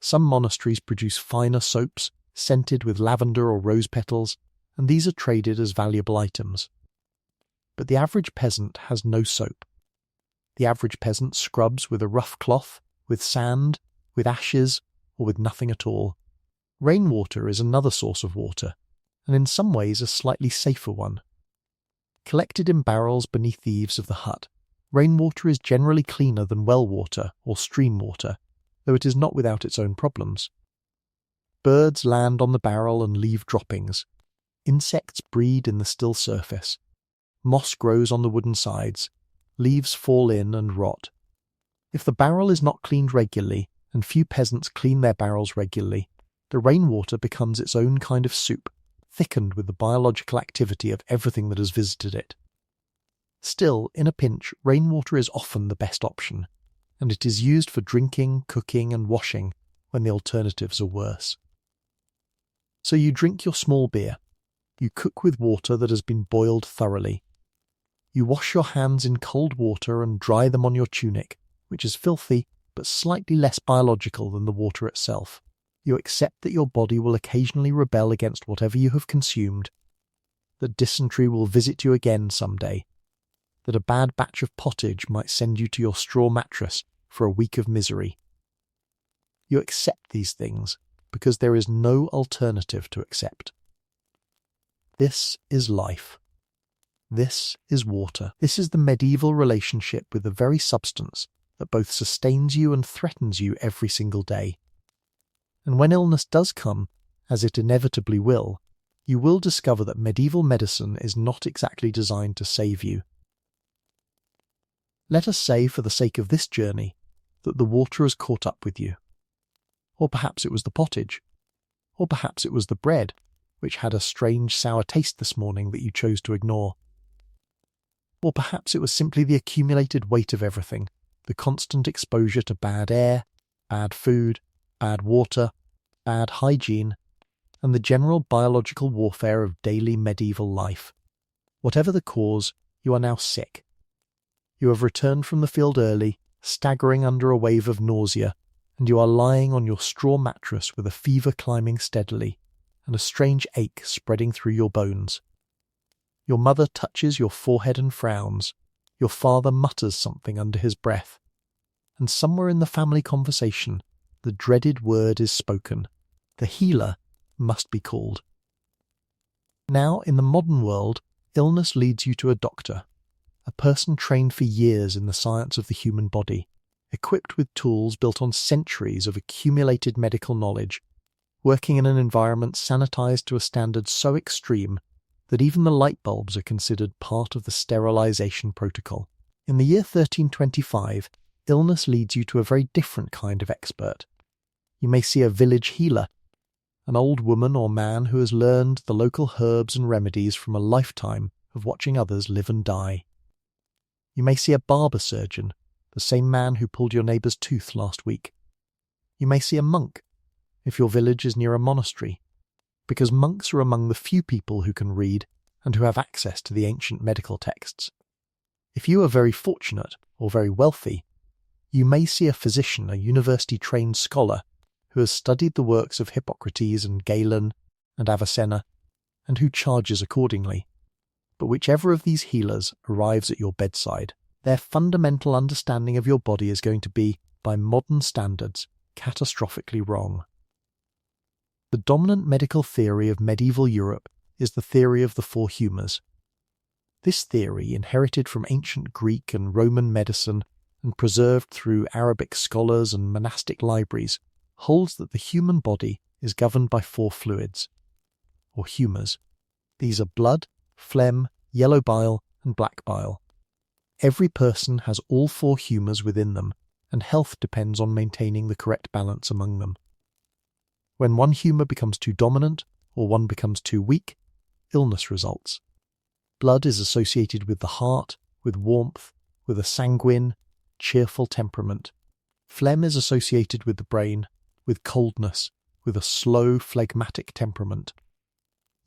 Some monasteries produce finer soaps, scented with lavender or rose petals, and these are traded as valuable items. But the average peasant has no soap. The average peasant scrubs with a rough cloth, with sand, with ashes, or with nothing at all. Rainwater is another source of water, and in some ways a slightly safer one. Collected in barrels beneath the eaves of the hut, rainwater is generally cleaner than well water or stream water, though it is not without its own problems. Birds land on the barrel and leave droppings. Insects breed in the still surface. Moss grows on the wooden sides. Leaves fall in and rot. If the barrel is not cleaned regularly, and few peasants clean their barrels regularly, the rainwater becomes its own kind of soup, thickened with the biological activity of everything that has visited it. Still, in a pinch, rainwater is often the best option, and it is used for drinking, cooking, and washing when the alternatives are worse. So you drink your small beer. You cook with water that has been boiled thoroughly. You wash your hands in cold water and dry them on your tunic, which is filthy but slightly less biological than the water itself. You accept that your body will occasionally rebel against whatever you have consumed, that dysentery will visit you again someday, that a bad batch of pottage might send you to your straw mattress for a week of misery. You accept these things because there is no alternative to accept. This is life. This is water. This is the medieval relationship with the very substance that both sustains you and threatens you every single day. And when illness does come, as it inevitably will, you will discover that medieval medicine is not exactly designed to save you. Let us say, for the sake of this journey, that the water has caught up with you. Or perhaps it was the pottage. Or perhaps it was the bread, which had a strange sour taste this morning that you chose to ignore. Or perhaps it was simply the accumulated weight of everything, the constant exposure to bad air, bad food, bad water, bad hygiene, and the general biological warfare of daily medieval life. Whatever the cause, you are now sick. You have returned from the field early, staggering under a wave of nausea, and you are lying on your straw mattress with a fever climbing steadily, and a strange ache spreading through your bones. Your mother touches your forehead and frowns. Your father mutters something under his breath. And somewhere in the family conversation, the dreaded word is spoken. The healer must be called. Now, in the modern world, illness leads you to a doctor, a person trained for years in the science of the human body, equipped with tools built on centuries of accumulated medical knowledge, working in an environment sanitized to a standard so extreme that even the light bulbs are considered part of the sterilization protocol. In the year 1325, illness leads you to a very different kind of expert. You may see a village healer, an old woman or man who has learned the local herbs and remedies from a lifetime of watching others live and die. You may see a barber surgeon, the same man who pulled your neighbour's tooth last week. You may see a monk, if your village is near a monastery, because monks are among the few people who can read and who have access to the ancient medical texts. If you are very fortunate or very wealthy, you may see a physician, a university-trained scholar, who has studied the works of Hippocrates and Galen and Avicenna, and who charges accordingly. But whichever of these healers arrives at your bedside, their fundamental understanding of your body is going to be, by modern standards, catastrophically wrong. The dominant medical theory of medieval Europe is the theory of the four humours. This theory, inherited from ancient Greek and Roman medicine and preserved through Arabic scholars and monastic libraries, holds that the human body is governed by four fluids, or humours. These are blood, phlegm, yellow bile, and black bile. Every person has all four humours within them, and health depends on maintaining the correct balance among them. When one humour becomes too dominant, or one becomes too weak, illness results. Blood is associated with the heart, with warmth, with a sanguine, cheerful temperament. Phlegm is associated with the brain, with coldness, with a slow, phlegmatic temperament.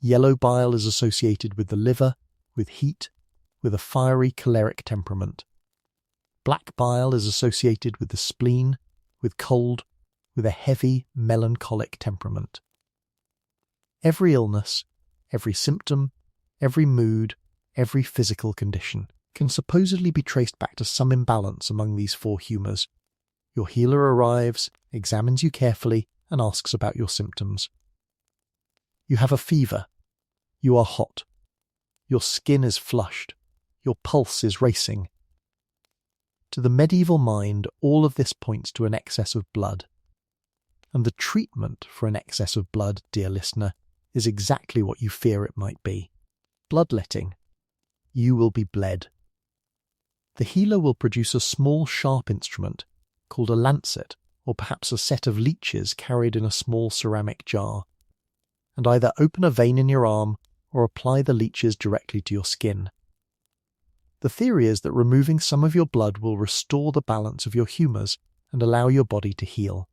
Yellow bile is associated with the liver, with heat, with a fiery choleric temperament. Black bile is associated with the spleen, with cold, with a heavy, melancholic temperament. Every illness, every symptom, every mood, every physical condition can supposedly be traced back to some imbalance among these four humours. Your healer arrives, examines you carefully, and asks about your symptoms. You have a fever. You are hot. Your skin is flushed. Your pulse is racing. To the medieval mind, all of this points to an excess of blood. And the treatment for an excess of blood, dear listener, is exactly what you fear it might be. Bloodletting. You will be bled. The healer will produce a small sharp instrument called a lancet, or perhaps a set of leeches carried in a small ceramic jar, and either open a vein in your arm or apply the leeches directly to your skin. The theory is that removing some of your blood will restore the balance of your humours and allow your body to heal.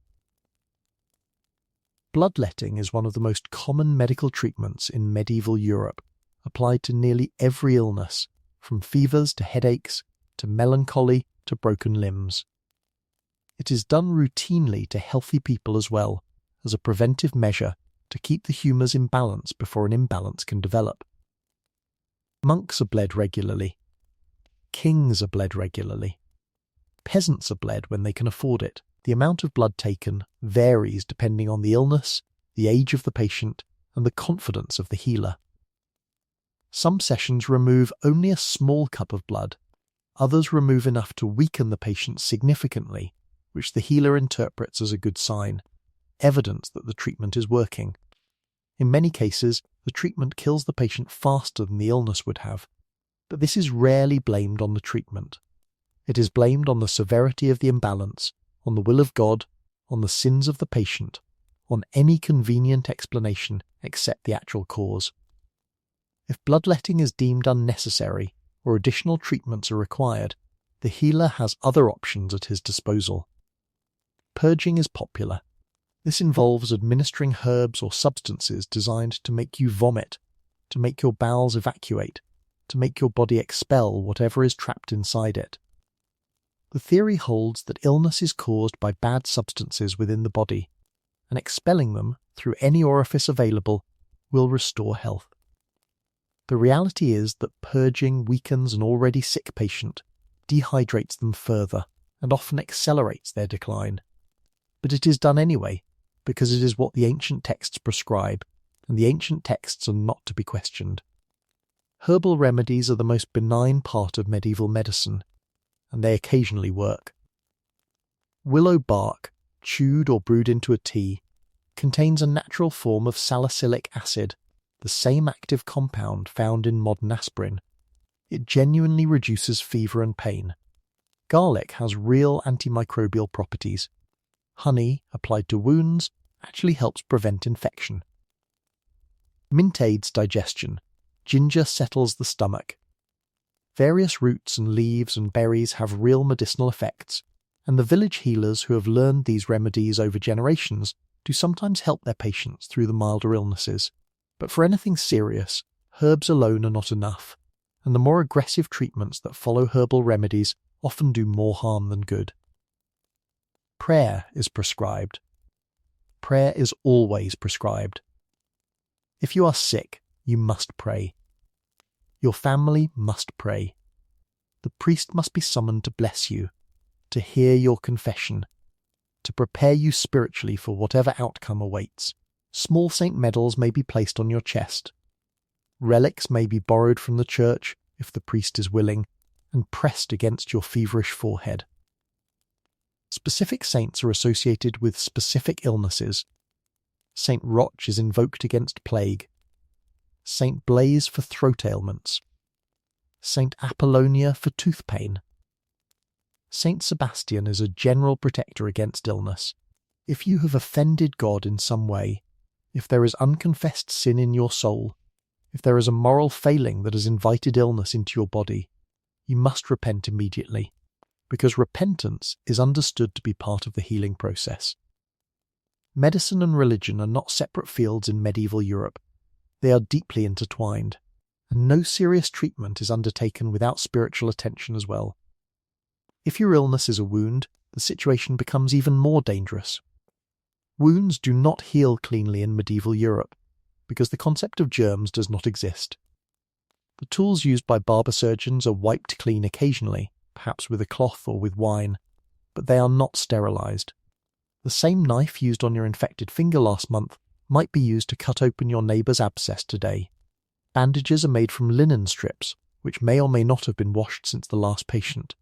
Bloodletting is one of the most common medical treatments in medieval Europe, applied to nearly every illness, from fevers to headaches, to melancholy to broken limbs. It is done routinely to healthy people as well, as a preventive measure to keep the humours in balance before an imbalance can develop. Monks are bled regularly. Kings are bled regularly. Peasants are bled when they can afford it. The amount of blood taken varies depending on the illness, the age of the patient, and the confidence of the healer. Some sessions remove only a small cup of blood. Others remove enough to weaken the patient significantly, which the healer interprets as a good sign, evidence that the treatment is working. In many cases, the treatment kills the patient faster than the illness would have, but this is rarely blamed on the treatment. It is blamed on the severity of the imbalance, on the will of God, on the sins of the patient, on any convenient explanation except the actual cause. If bloodletting is deemed unnecessary or additional treatments are required, the healer has other options at his disposal. Purging is popular. This involves administering herbs or substances designed to make you vomit, to make your bowels evacuate, to make your body expel whatever is trapped inside it. The theory holds that illness is caused by bad substances within the body, and expelling them through any orifice available will restore health. The reality is that purging weakens an already sick patient, dehydrates them further, and often accelerates their decline. But it is done anyway, because it is what the ancient texts prescribe, and the ancient texts are not to be questioned. Herbal remedies are the most benign part of medieval medicine, and they occasionally work. Willow bark, chewed or brewed into a tea, contains a natural form of salicylic acid, the same active compound found in modern aspirin. It genuinely reduces fever and pain. Garlic has real antimicrobial properties. Honey, applied to wounds, actually helps prevent infection. Mint aids digestion. Ginger settles the stomach. Various roots and leaves and berries have real medicinal effects, and the village healers who have learned these remedies over generations do sometimes help their patients through the milder illnesses. But for anything serious, herbs alone are not enough, and the more aggressive treatments that follow herbal remedies often do more harm than good. Prayer is prescribed. Prayer is always prescribed. If you are sick, you must pray. Your family must pray. The priest must be summoned to bless you, to hear your confession, to prepare you spiritually for whatever outcome awaits. Small saint medals may be placed on your chest. Relics may be borrowed from the church, if the priest is willing, and pressed against your feverish forehead. Specific saints are associated with specific illnesses. Saint Roch is invoked against plague. Saint Blaise for throat ailments. Saint Apollonia for tooth pain. Saint Sebastian is a general protector against illness. If you have offended God in some way, if there is unconfessed sin in your soul, if there is a moral failing that has invited illness into your body, you must repent immediately, because repentance is understood to be part of the healing process. Medicine and religion are not separate fields in medieval Europe. They are deeply intertwined, and no serious treatment is undertaken without spiritual attention as well. If your illness is a wound, the situation becomes even more dangerous. Wounds do not heal cleanly in medieval Europe, because the concept of germs does not exist. The tools used by barber surgeons are wiped clean occasionally, perhaps with a cloth or with wine, but they are not sterilized. The same knife used on your infected finger last month might be used to cut open your neighbor's abscess today. Bandages are made from linen strips, which may or may not have been washed since the last patient.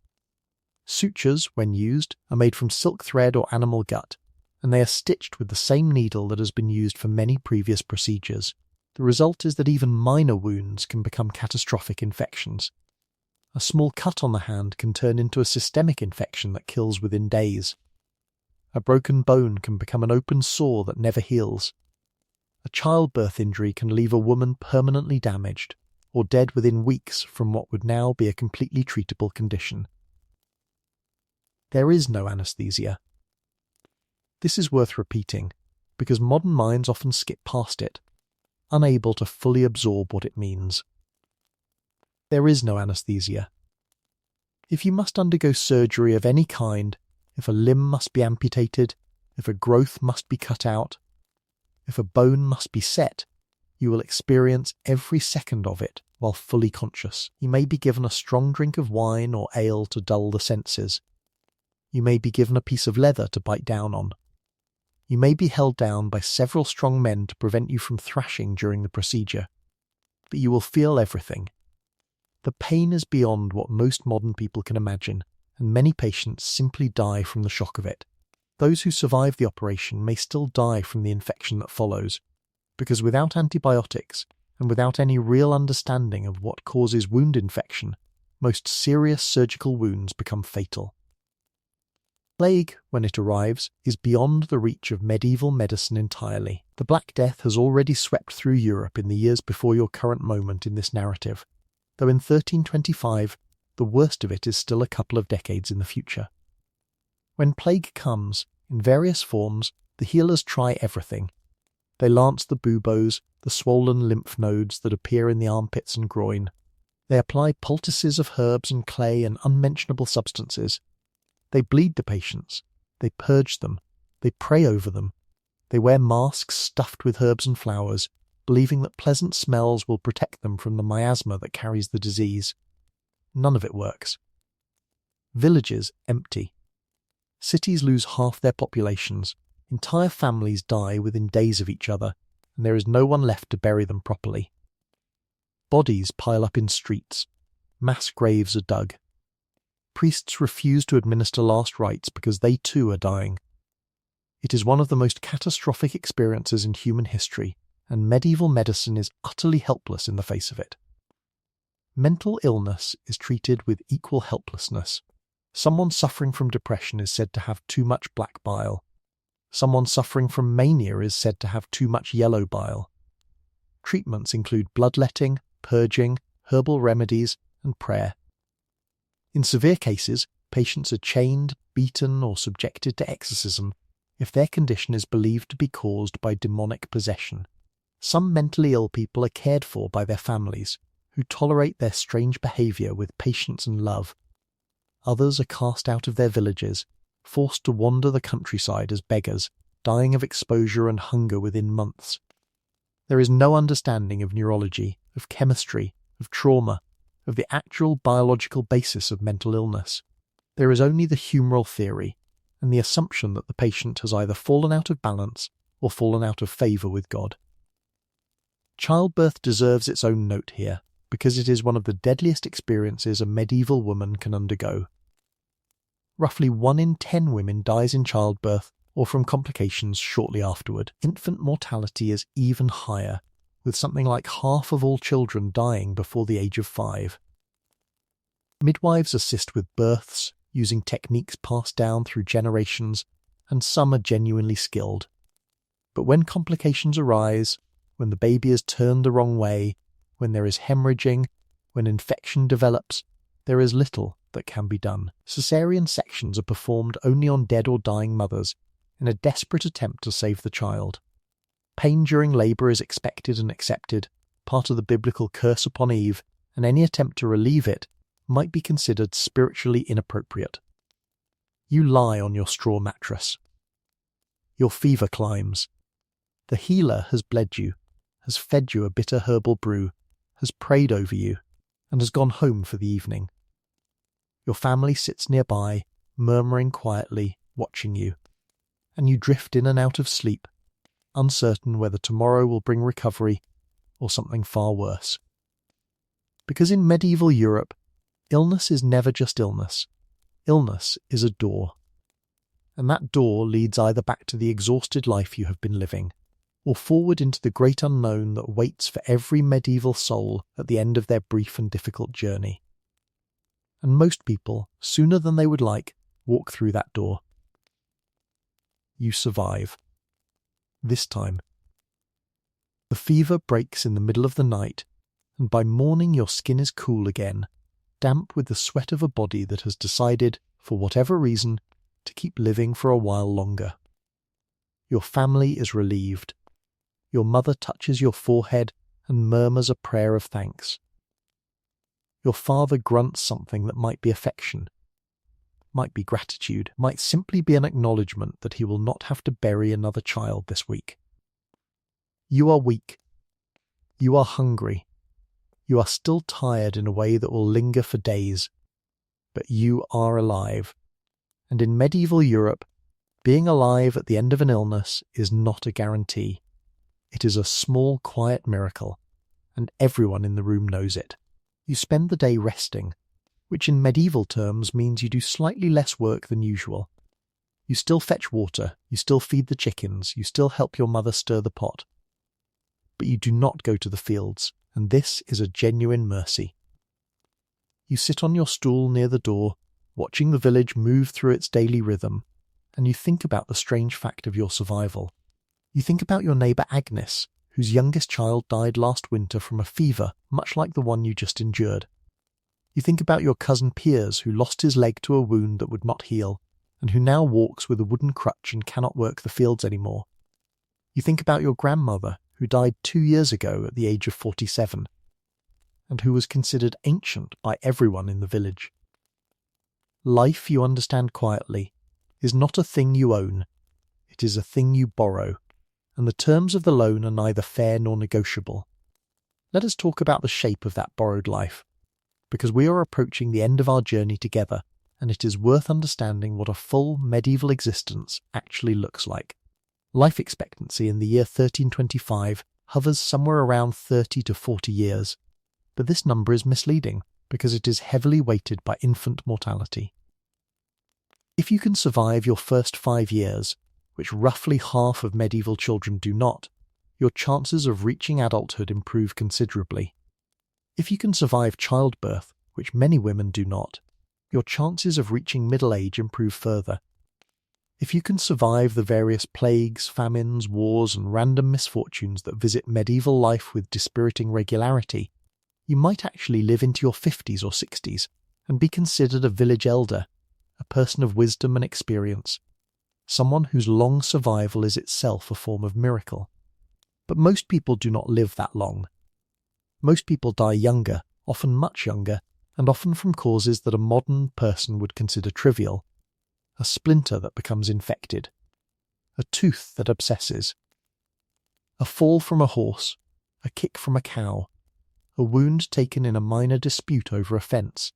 Sutures, when used, are made from silk thread or animal gut, and they are stitched with the same needle that has been used for many previous procedures. The result is that even minor wounds can become catastrophic infections. A small cut on the hand can turn into a systemic infection that kills within days. A broken bone can become an open sore that never heals. A childbirth injury can leave a woman permanently damaged, or dead within weeks from what would now be a completely treatable condition. There is no anesthesia. This is worth repeating, because modern minds often skip past it, unable to fully absorb what it means. There is no anesthesia. If you must undergo surgery of any kind, if a limb must be amputated, if a growth must be cut out, if a bone must be set, you will experience every second of it while fully conscious. You may be given a strong drink of wine or ale to dull the senses. You may be given a piece of leather to bite down on. You may be held down by several strong men to prevent you from thrashing during the procedure. But you will feel everything. The pain is beyond what most modern people can imagine, and many patients simply die from the shock of it. Those who survive the operation may still die from the infection that follows, because without antibiotics and without any real understanding of what causes wound infection, most serious surgical wounds become fatal. Plague, when it arrives, is beyond the reach of medieval medicine entirely. The Black Death has already swept through Europe in the years before your current moment in this narrative, though in 1325 the worst of it is still a couple of decades in the future. When plague comes, in various forms, the healers try everything. They lance the buboes, the swollen lymph nodes that appear in the armpits and groin. They apply poultices of herbs and clay and unmentionable substances. They bleed the patients. They purge them. They pray over them. They wear masks stuffed with herbs and flowers, believing that pleasant smells will protect them from the miasma that carries the disease. None of it works. Villages empty. Cities lose half their populations. Entire families die within days of each other, and there is no one left to bury them properly. Bodies pile up in streets. Mass graves are dug. Priests refuse to administer last rites because they too are dying. It is one of the most catastrophic experiences in human history, and medieval medicine is utterly helpless in the face of it. Mental illness is treated with equal helplessness. Someone suffering from depression is said to have too much black bile. Someone suffering from mania is said to have too much yellow bile. Treatments include bloodletting, purging, herbal remedies, and prayer. In severe cases, patients are chained, beaten, or subjected to exorcism if their condition is believed to be caused by demonic possession. Some mentally ill people are cared for by their families, who tolerate their strange behaviour with patience and love. Others are cast out of their villages, forced to wander the countryside as beggars, dying of exposure and hunger within months. There is no understanding of neurology, of chemistry, of trauma, of the actual biological basis of mental illness. There is only the humoral theory, and the assumption that the patient has either fallen out of balance or fallen out of favour with God. Childbirth deserves its own note here, because it is one of the deadliest experiences a medieval woman can undergo. Roughly 1 in 10 women dies in childbirth or from complications shortly afterward. Infant mortality is even higher, with something like half of all children dying before the age of 5. Midwives assist with births, using techniques passed down through generations, and some are genuinely skilled. But when complications arise, when the baby is turned the wrong way, when there is hemorrhaging, when infection develops, there is little that can be done. Caesarean sections are performed only on dead or dying mothers in a desperate attempt to save the child. Pain during labour is expected and accepted, part of the biblical curse upon Eve, and any attempt to relieve it might be considered spiritually inappropriate. You lie on your straw mattress. Your fever climbs. The healer has bled you, has fed you a bitter herbal brew, has prayed over you, and has gone home for the evening. Your family sits nearby, murmuring quietly, watching you, and you drift in and out of sleep, uncertain whether tomorrow will bring recovery or something far worse. Because in medieval Europe, illness is never just illness. Illness is a door. And that door leads either back to the exhausted life you have been living, or forward into the great unknown that waits for every medieval soul at the end of their brief and difficult journey. And most people, sooner than they would like, walk through that door. You survive. This time. The fever breaks in the middle of the night, and by morning your skin is cool again, damp with the sweat of a body that has decided, for whatever reason, to keep living for a while longer. Your family is relieved. Your mother touches your forehead and murmurs a prayer of thanks. Your father grunts something that might be affection, might be gratitude, might simply be an acknowledgement that he will not have to bury another child this week. You are weak. You are hungry. You are still tired in a way that will linger for days. But you are alive. And in medieval Europe, being alive at the end of an illness is not a guarantee. It is a small, quiet miracle, and everyone in the room knows it. You spend the day resting, which in medieval terms means you do slightly less work than usual. You still fetch water, you still feed the chickens, you still help your mother stir the pot. But you do not go to the fields, and this is a genuine mercy. You sit on your stool near the door, watching the village move through its daily rhythm, and you think about the strange fact of your survival. You think about your neighbour Agnes, whose youngest child died last winter from a fever much like the one you just endured. You think about your cousin Piers, who lost his leg to a wound that would not heal, and who now walks with a wooden crutch and cannot work the fields anymore. You think about your grandmother, who died 2 years ago at the age of 47, and who was considered ancient by everyone in the village. Life, you understand quietly, is not a thing you own. It is a thing you borrow, and the terms of the loan are neither fair nor negotiable. Let us talk about the shape of that borrowed life, because we are approaching the end of our journey together, and it is worth understanding what a full medieval existence actually looks like. Life expectancy in the year 1325 hovers somewhere around 30 to 40 years, but this number is misleading because it is heavily weighted by infant mortality. If you can survive your first 5 years, which roughly half of medieval children do not, your chances of reaching adulthood improve considerably. If you can survive childbirth, which many women do not, your chances of reaching middle age improve further. If you can survive the various plagues, famines, wars, and random misfortunes that visit medieval life with dispiriting regularity, you might actually live into your 50s or 60s and be considered a village elder, a person of wisdom and experience, someone whose long survival is itself a form of miracle. But most people do not live that long. Most people die younger, often much younger, and often from causes that a modern person would consider trivial. A splinter that becomes infected, a tooth that abscesses, a fall from a horse, a kick from a cow, a wound taken in a minor dispute over a fence,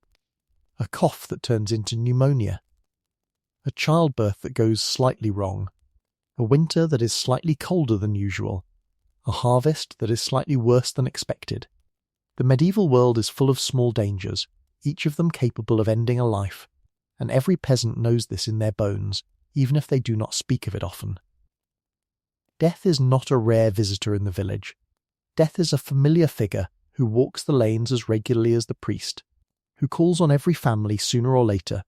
a cough that turns into pneumonia, a childbirth that goes slightly wrong, a winter that is slightly colder than usual, a harvest that is slightly worse than expected. The medieval world is full of small dangers, each of them capable of ending a life, and every peasant knows this in their bones, even if they do not speak of it often. Death is not a rare visitor in the village. Death is a familiar figure who walks the lanes as regularly as the priest, who calls on every family sooner or later,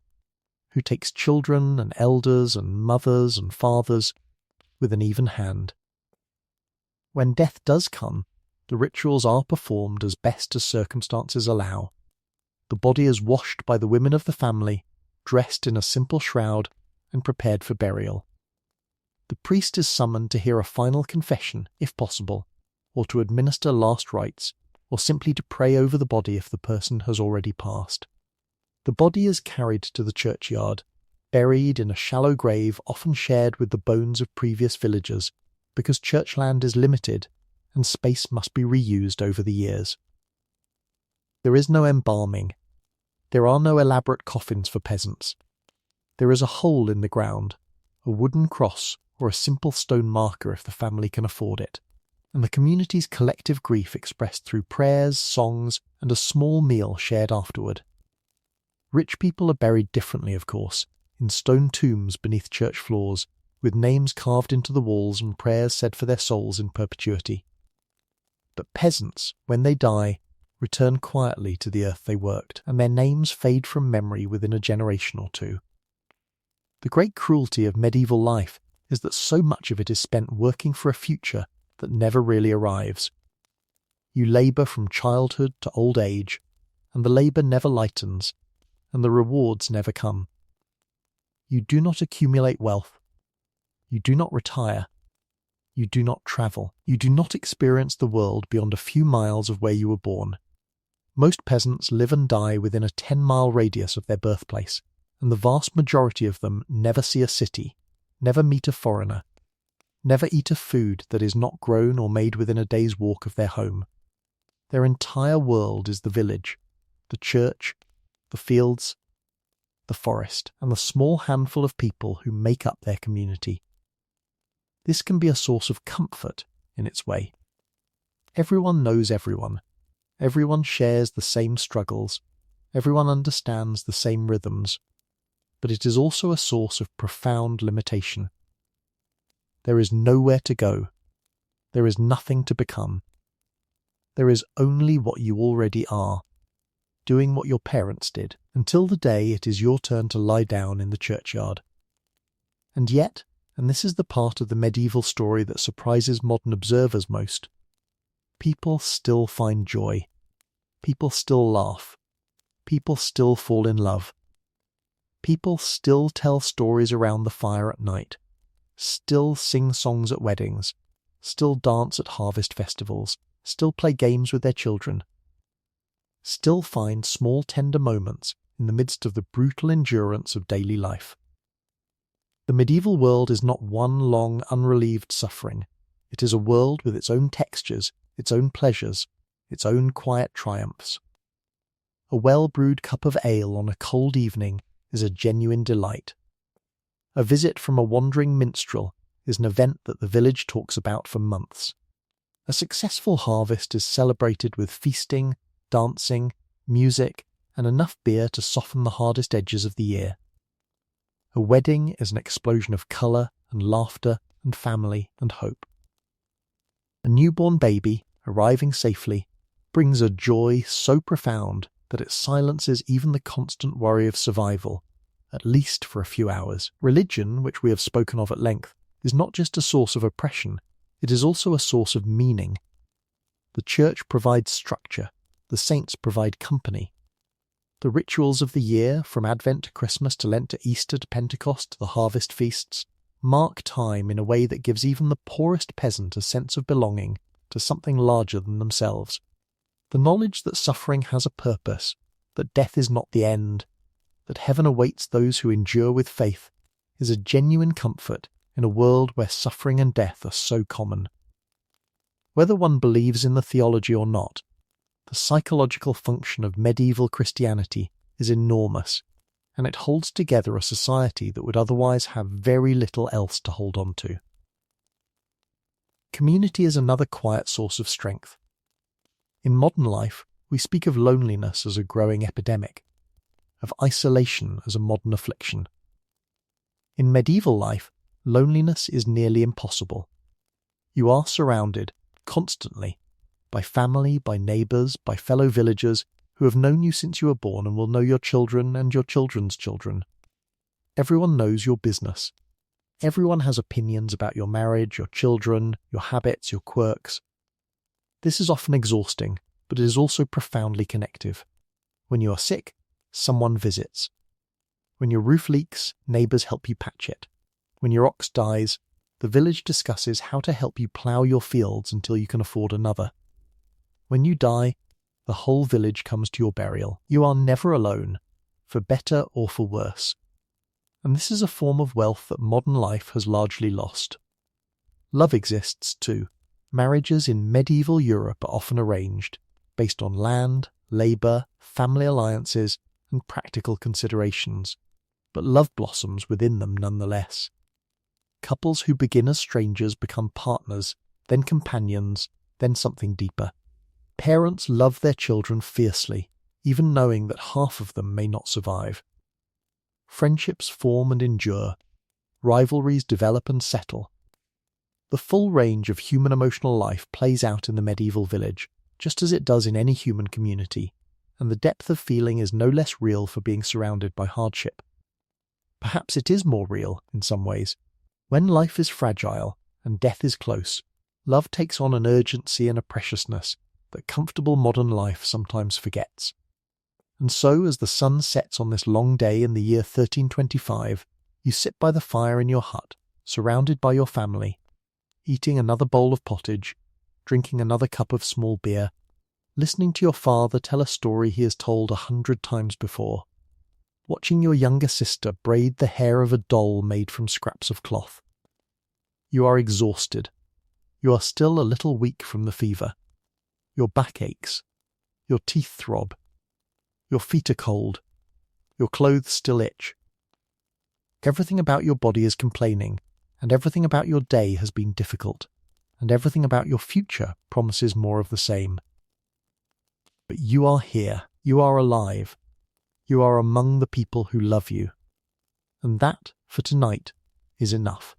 who takes children and elders and mothers and fathers with an even hand. When death does come, the rituals are performed as best as circumstances allow. The body is washed by the women of the family, dressed in a simple shroud, and prepared for burial. The priest is summoned to hear a final confession, if possible, or to administer last rites, or simply to pray over the body if the person has already passed. The body is carried to the churchyard, buried in a shallow grave often shared with the bones of previous villagers, because church land is limited and space must be reused over the years. There is no embalming. There are no elaborate coffins for peasants. There is a hole in the ground, a wooden cross, or a simple stone marker if the family can afford it, and the community's collective grief expressed through prayers, songs, and a small meal shared afterward. Rich people are buried differently, of course, in stone tombs beneath church floors, with names carved into the walls and prayers said for their souls in perpetuity. But peasants, when they die, return quietly to the earth they worked, and their names fade from memory within a generation or two. The great cruelty of medieval life is that so much of it is spent working for a future that never really arrives. You labour from childhood to old age, and the labour never lightens, and the rewards never come. You do not accumulate wealth. You do not retire. You do not travel. You do not experience the world beyond a few miles of where you were born. Most peasants live and die within a 10-mile radius of their birthplace, and the vast majority of them never see a city, never meet a foreigner, never eat a food that is not grown or made within a day's walk of their home. Their entire world is the village, the church, the fields, the forest, and the small handful of people who make up their community. This can be a source of comfort in its way. Everyone knows everyone. Everyone shares the same struggles. Everyone understands the same rhythms. But it is also a source of profound limitation. There is nowhere to go. There is nothing to become. There is only what you already are, doing what your parents did, until the day it is your turn to lie down in the churchyard. And yet, and this is the part of the medieval story that surprises modern observers most, people still find joy. People still laugh. People still fall in love. People still tell stories around the fire at night, still sing songs at weddings, still dance at harvest festivals, still play games with their children, still find small tender moments in the midst of the brutal endurance of daily life. The medieval world is not one long, unrelieved suffering. It is a world with its own textures, its own pleasures, its own quiet triumphs. A well-brewed cup of ale on a cold evening is a genuine delight. A visit from a wandering minstrel is an event that the village talks about for months. A successful harvest is celebrated with feasting, dancing, music, and enough beer to soften the hardest edges of the year. A wedding is an explosion of colour and laughter and family and hope. A newborn baby, arriving safely, brings a joy so profound that it silences even the constant worry of survival, at least for a few hours. Religion, which we have spoken of at length, is not just a source of oppression, it is also a source of meaning. The church provides structure, the saints provide company. The rituals of the year, from Advent to Christmas to Lent to Easter to Pentecost to the harvest feasts, mark time in a way that gives even the poorest peasant a sense of belonging to something larger than themselves. The knowledge that suffering has a purpose, that death is not the end, that heaven awaits those who endure with faith, is a genuine comfort in a world where suffering and death are so common. Whether one believes in the theology or not, the psychological function of medieval Christianity is enormous, and it holds together a society that would otherwise have very little else to hold on to. Community is another quiet source of strength. In modern life, we speak of loneliness as a growing epidemic, of isolation as a modern affliction. In medieval life, loneliness is nearly impossible. You are surrounded, constantly, by family, by neighbours, by fellow villagers who have known you since you were born and will know your children and your children's children. Everyone knows your business. Everyone has opinions about your marriage, your children, your habits, your quirks. This is often exhausting, but it is also profoundly connective. When you are sick, someone visits. When your roof leaks, neighbours help you patch it. When your ox dies, the village discusses how to help you plough your fields until you can afford another. When you die, the whole village comes to your burial. You are never alone, for better or for worse. And this is a form of wealth that modern life has largely lost. Love exists too. Marriages in medieval Europe are often arranged, based on land, labour, family alliances, and practical considerations, but love blossoms within them nonetheless. Couples who begin as strangers become partners, then companions, then something deeper. Parents love their children fiercely, even knowing that half of them may not survive. Friendships form and endure. Rivalries develop and settle. The full range of human emotional life plays out in the medieval village, just as it does in any human community, and the depth of feeling is no less real for being surrounded by hardship. Perhaps it is more real, in some ways. When life is fragile and death is close, love takes on an urgency and a preciousness that comfortable modern life sometimes forgets. And so, as the sun sets on this long day in the year 1325, you sit by the fire in your hut, surrounded by your family, eating another bowl of pottage, drinking another cup of small beer, listening to your father tell a story he has told 100 times before, watching your younger sister braid the hair of a doll made from scraps of cloth. You are exhausted. You are still a little weak from the fever. Your back aches. Your teeth throb. Your feet are cold. Your clothes still itch. Everything about your body is complaining, and everything about your day has been difficult, and everything about your future promises more of the same. But you are here. You are alive. You are among the people who love you. And that, for tonight, is enough.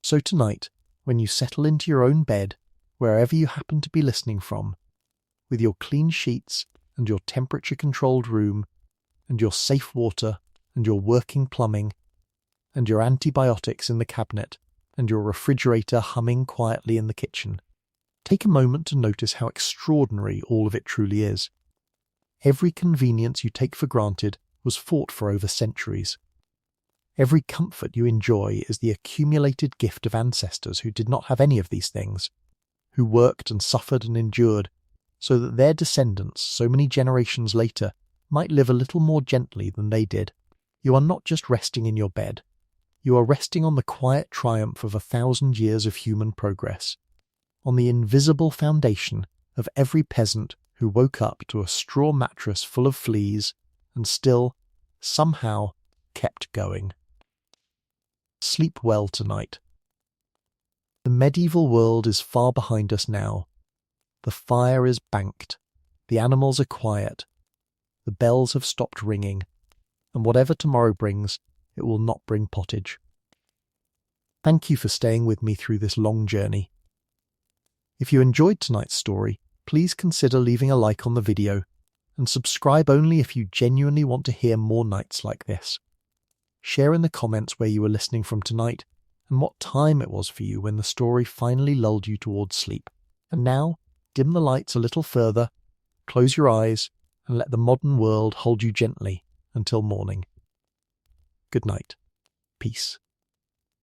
So tonight, when you settle into your own bed, wherever you happen to be listening from, with your clean sheets and your temperature-controlled room, and your safe water, and your working plumbing, and your antibiotics in the cabinet, and your refrigerator humming quietly in the kitchen, take a moment to notice how extraordinary all of it truly is. Every convenience you take for granted was fought for over centuries. Every comfort you enjoy is the accumulated gift of ancestors who did not have any of these things, who worked and suffered and endured, so that their descendants, so many generations later, might live a little more gently than they did. You are not just resting in your bed. You are resting on the quiet triumph of 1,000 years of human progress, on the invisible foundation of every peasant who woke up to a straw mattress full of fleas and still, somehow, kept going. Sleep well tonight. The medieval world is far behind us now. The fire is banked. The animals are quiet. The bells have stopped ringing. And whatever tomorrow brings, it will not bring pottage. Thank you for staying with me through this long journey. If you enjoyed tonight's story, please consider leaving a like on the video, and subscribe only if you genuinely want to hear more nights like this. Share in the comments where you were listening from tonight, and what time it was for you when the story finally lulled you towards sleep. And now, dim the lights a little further, close your eyes, and let the modern world hold you gently until morning. Good night. Peace.